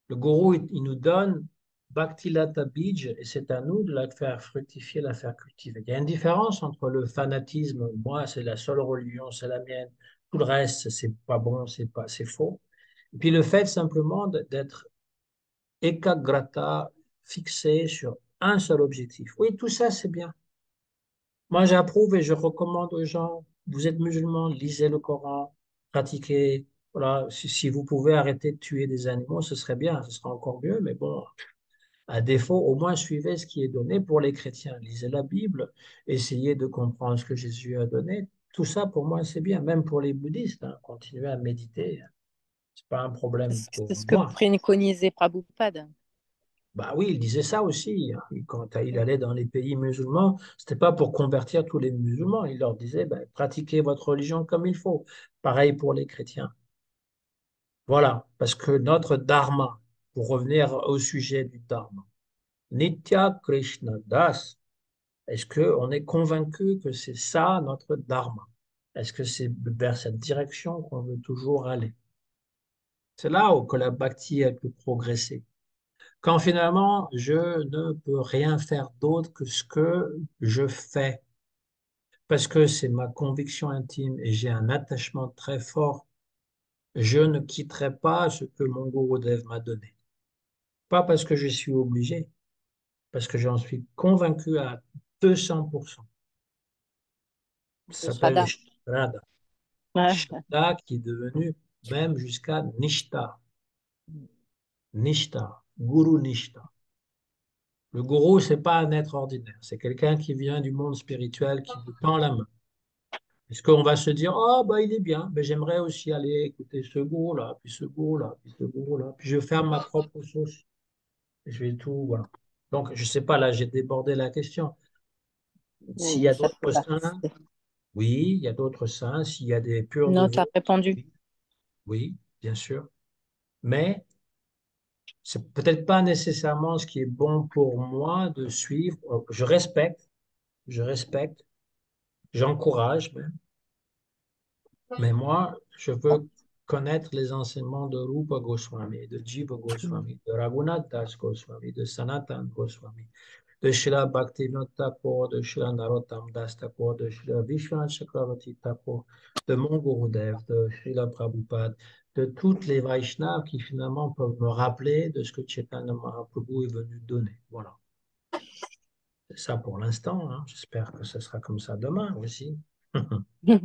Le gourou, il nous donne Bhakti Lata Bij et c'est à nous de la faire fructifier, la faire cultiver. Il y a une différence entre le fanatisme, moi, c'est la seule religion, c'est la mienne, tout le reste, c'est pas bon, c'est faux. Et puis le fait simplement d'être ekagrata, fixé sur un seul objectif. Oui, tout ça, c'est bien. Moi, j'approuve et je recommande aux gens, vous êtes musulmans, lisez le Coran, pratiquez. Voilà, si vous pouvez arrêter de tuer des animaux, ce serait bien, ce serait encore mieux, mais bon, à défaut, au moins suivez ce qui est donné pour les chrétiens. Lisez la Bible, essayez de comprendre ce que Jésus a donné. Tout ça, pour moi, c'est bien, même pour les bouddhistes, hein, continuez à méditer. C'est pas un problème pour C'est ce que moi. préconisait Prabhupada. Bah oui, il disait ça aussi, hein. Quand il allait dans les pays musulmans, c'était pas pour convertir tous les musulmans. Il leur disait, bah, pratiquez votre religion comme il faut. Pareil pour les chrétiens. Voilà, parce que notre dharma, pour revenir au sujet du dharma, Nitya Krishna Das, est-ce qu'on est convaincu que c'est ça notre dharma? Est-ce que c'est vers cette direction qu'on veut toujours aller? C'est là où que la bhakti a pu progresser. Quand finalement, je ne peux rien faire d'autre que ce que je fais, parce que c'est ma conviction intime et j'ai un attachement très fort, je ne quitterai pas ce que mon Gurudev m'a donné. Pas parce que je suis obligé, parce que j'en suis convaincu à 200%. Ça s'appelle le Shraddha. Shraddha. Ouais. Shraddha qui est devenu même jusqu'à Nishta. Nishta, Guru Nishta. Le gourou, c'est pas un être ordinaire, c'est quelqu'un qui vient du monde spirituel, qui vous tend la main. Est-ce qu'on va se dire, oh, bah, il est bien, mais j'aimerais aussi aller écouter ce gourou-là, puis ce gourou-là, puis ce gourou-là, puis je ferme ma propre sauce, et je vais tout, voilà. Donc, je sais pas, là, j'ai débordé la question. S'il y Oui, a ça d'autres fait saints, partie. oui, il y a d'autres saints. S'il y a des purs Non, tu as devots, répondu. oui, oui, bien sûr. Mais c'est peut-être pas nécessairement ce qui est bon pour moi de suivre. Je respecte, j'encourage même. Mais moi, je veux connaître les enseignements de Rupa Goswami, de Jiva Goswami, de Raghunath Das Goswami, de Sanatan Goswami, de Srila Bhaktivinoda Thakur, de Srila Narottam Das Thakur, de Srila Vishwanath Chakravarti Thakur, de mon Gurudev, de Srila Prabhupada, de toutes les Vaishnavas qui finalement peuvent me rappeler de ce que Chaitanya Mahaprabhu est venu donner. Voilà. C'est ça pour l'instant, hein. J'espère que ce sera comme ça demain aussi. Mm.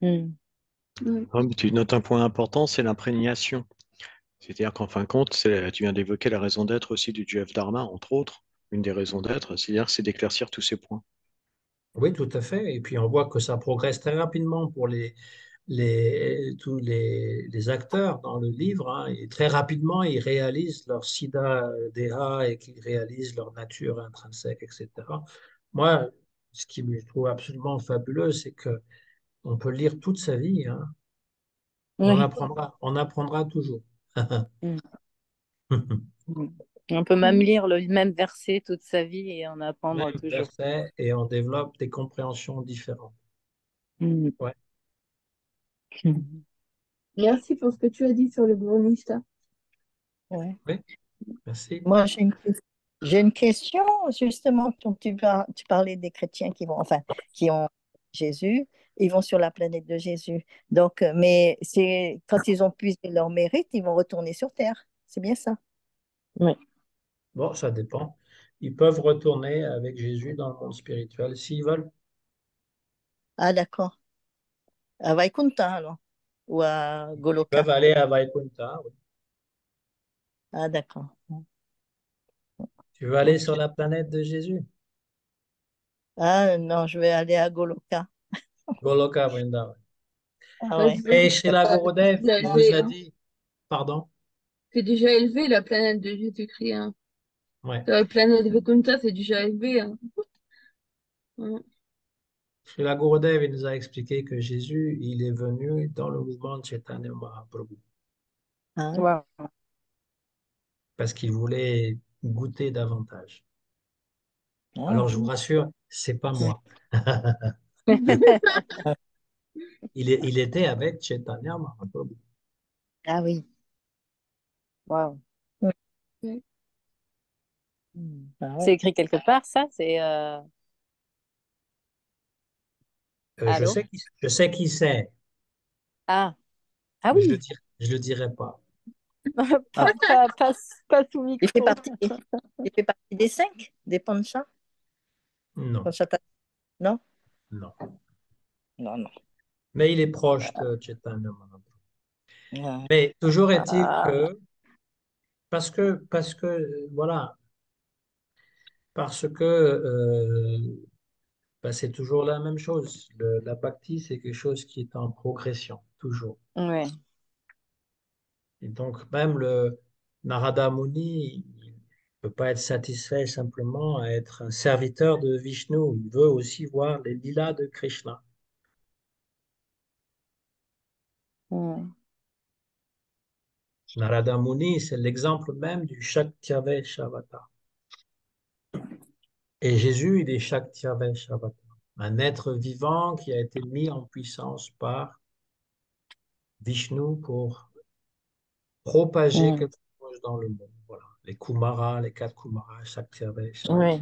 Ouais. Ah, mais tu notes un point important, c'est l'imprégnation. C'est-à-dire qu'en fin de compte, tu viens d'évoquer la raison d'être aussi du GF Dharma, entre autres. Une des raisons d'être, c'est-à-dire c'est d'éclaircir tous ces points. Oui, tout à fait. Et puis on voit que ça progresse très rapidement pour tous les acteurs dans le livre, hein. Et très rapidement, ils réalisent leur Siddha Deha et qu'ils réalisent leur nature intrinsèque, etc. Moi, ce qui me trouve absolument fabuleux, c'est que on peut lire toute sa vie, hein. Oui. On apprendra toujours. Mm. Mm. On peut même lire le même verset toute sa vie et en apprendre Même toujours. verset et on développe des compréhensions différentes. Mm. Ouais, Mm. Merci pour ce que tu as dit sur le Brunista. Ouais. oui, merci. Moi, j'ai une question, justement, quand tu parlais des chrétiens qui vont, enfin, qui ont Jésus, ils vont sur la planète de Jésus. Donc, mais c'est quand ils ont puisé leur mérite, ils vont retourner sur Terre. C'est bien ça. Oui. Bon, ça dépend. Ils peuvent retourner avec Jésus dans le monde spirituel s'ils veulent. Ah, d'accord. À Vaikunta, alors. Ou à Ils peuvent Goloka. aller à Vaikuntha, oui. Ah, d'accord. Tu veux aller sur Ok. la planète de Jésus? Ah, non, je vais aller à Goloka. Goloka Vrindavan. Ah, Bah, ouais. dis donc, Et chez la c'est Gurudev, déjà il vous élevé, a hein. dit, pardon? C'est déjà élevé la planète de Jésus-Christ, hein. Ouais. La planète Vaikuntha, c'est déjà élevé, hein. Ouais. Chez la Gurudev, il nous a expliqué que Jésus, il est venu dans le mouvement de Chaitanya Mahaprabhu Ah, Wow. parce qu'il voulait goûter davantage. Alors, je ah. vous rassure, c'est pas Mm. moi. Il était avec Chaitanya Mahaprabhu. Ah oui. Wow. Ouais. Ah, C'est ouais. écrit quelque part, ça? C'est Allô? Je sais qui c'est, Ah, ah mais oui. je le dirai pas. Pas sous Il fait micro. partie, il fait partie des cinq, des Panchas. Non, Panchata- Non? non. Non, non. Mais il est proche de Chaitanya Mahaprabhu. Ah, Mais toujours est-il Ah, que, voilà, parce que bah, c'est toujours la même chose. La bhakti, c'est quelque chose qui est en progression, toujours. ouais. Et donc, même le Narada Muni, il ne peut pas être satisfait simplement à être un serviteur de Vishnu. Il veut aussi voir les lilas de Krishna. Mm. Narada Muni, c'est l'exemple même du Shaktyaveshavata. Et Jésus, il est Shaktyaveshavata, un être vivant qui a été mis en puissance par Vishnu pour propager Mm. quelque chose dans le monde. Voilà. Les Kumaras, les quatre Kumaras, Shaktyaveshavata. Oui.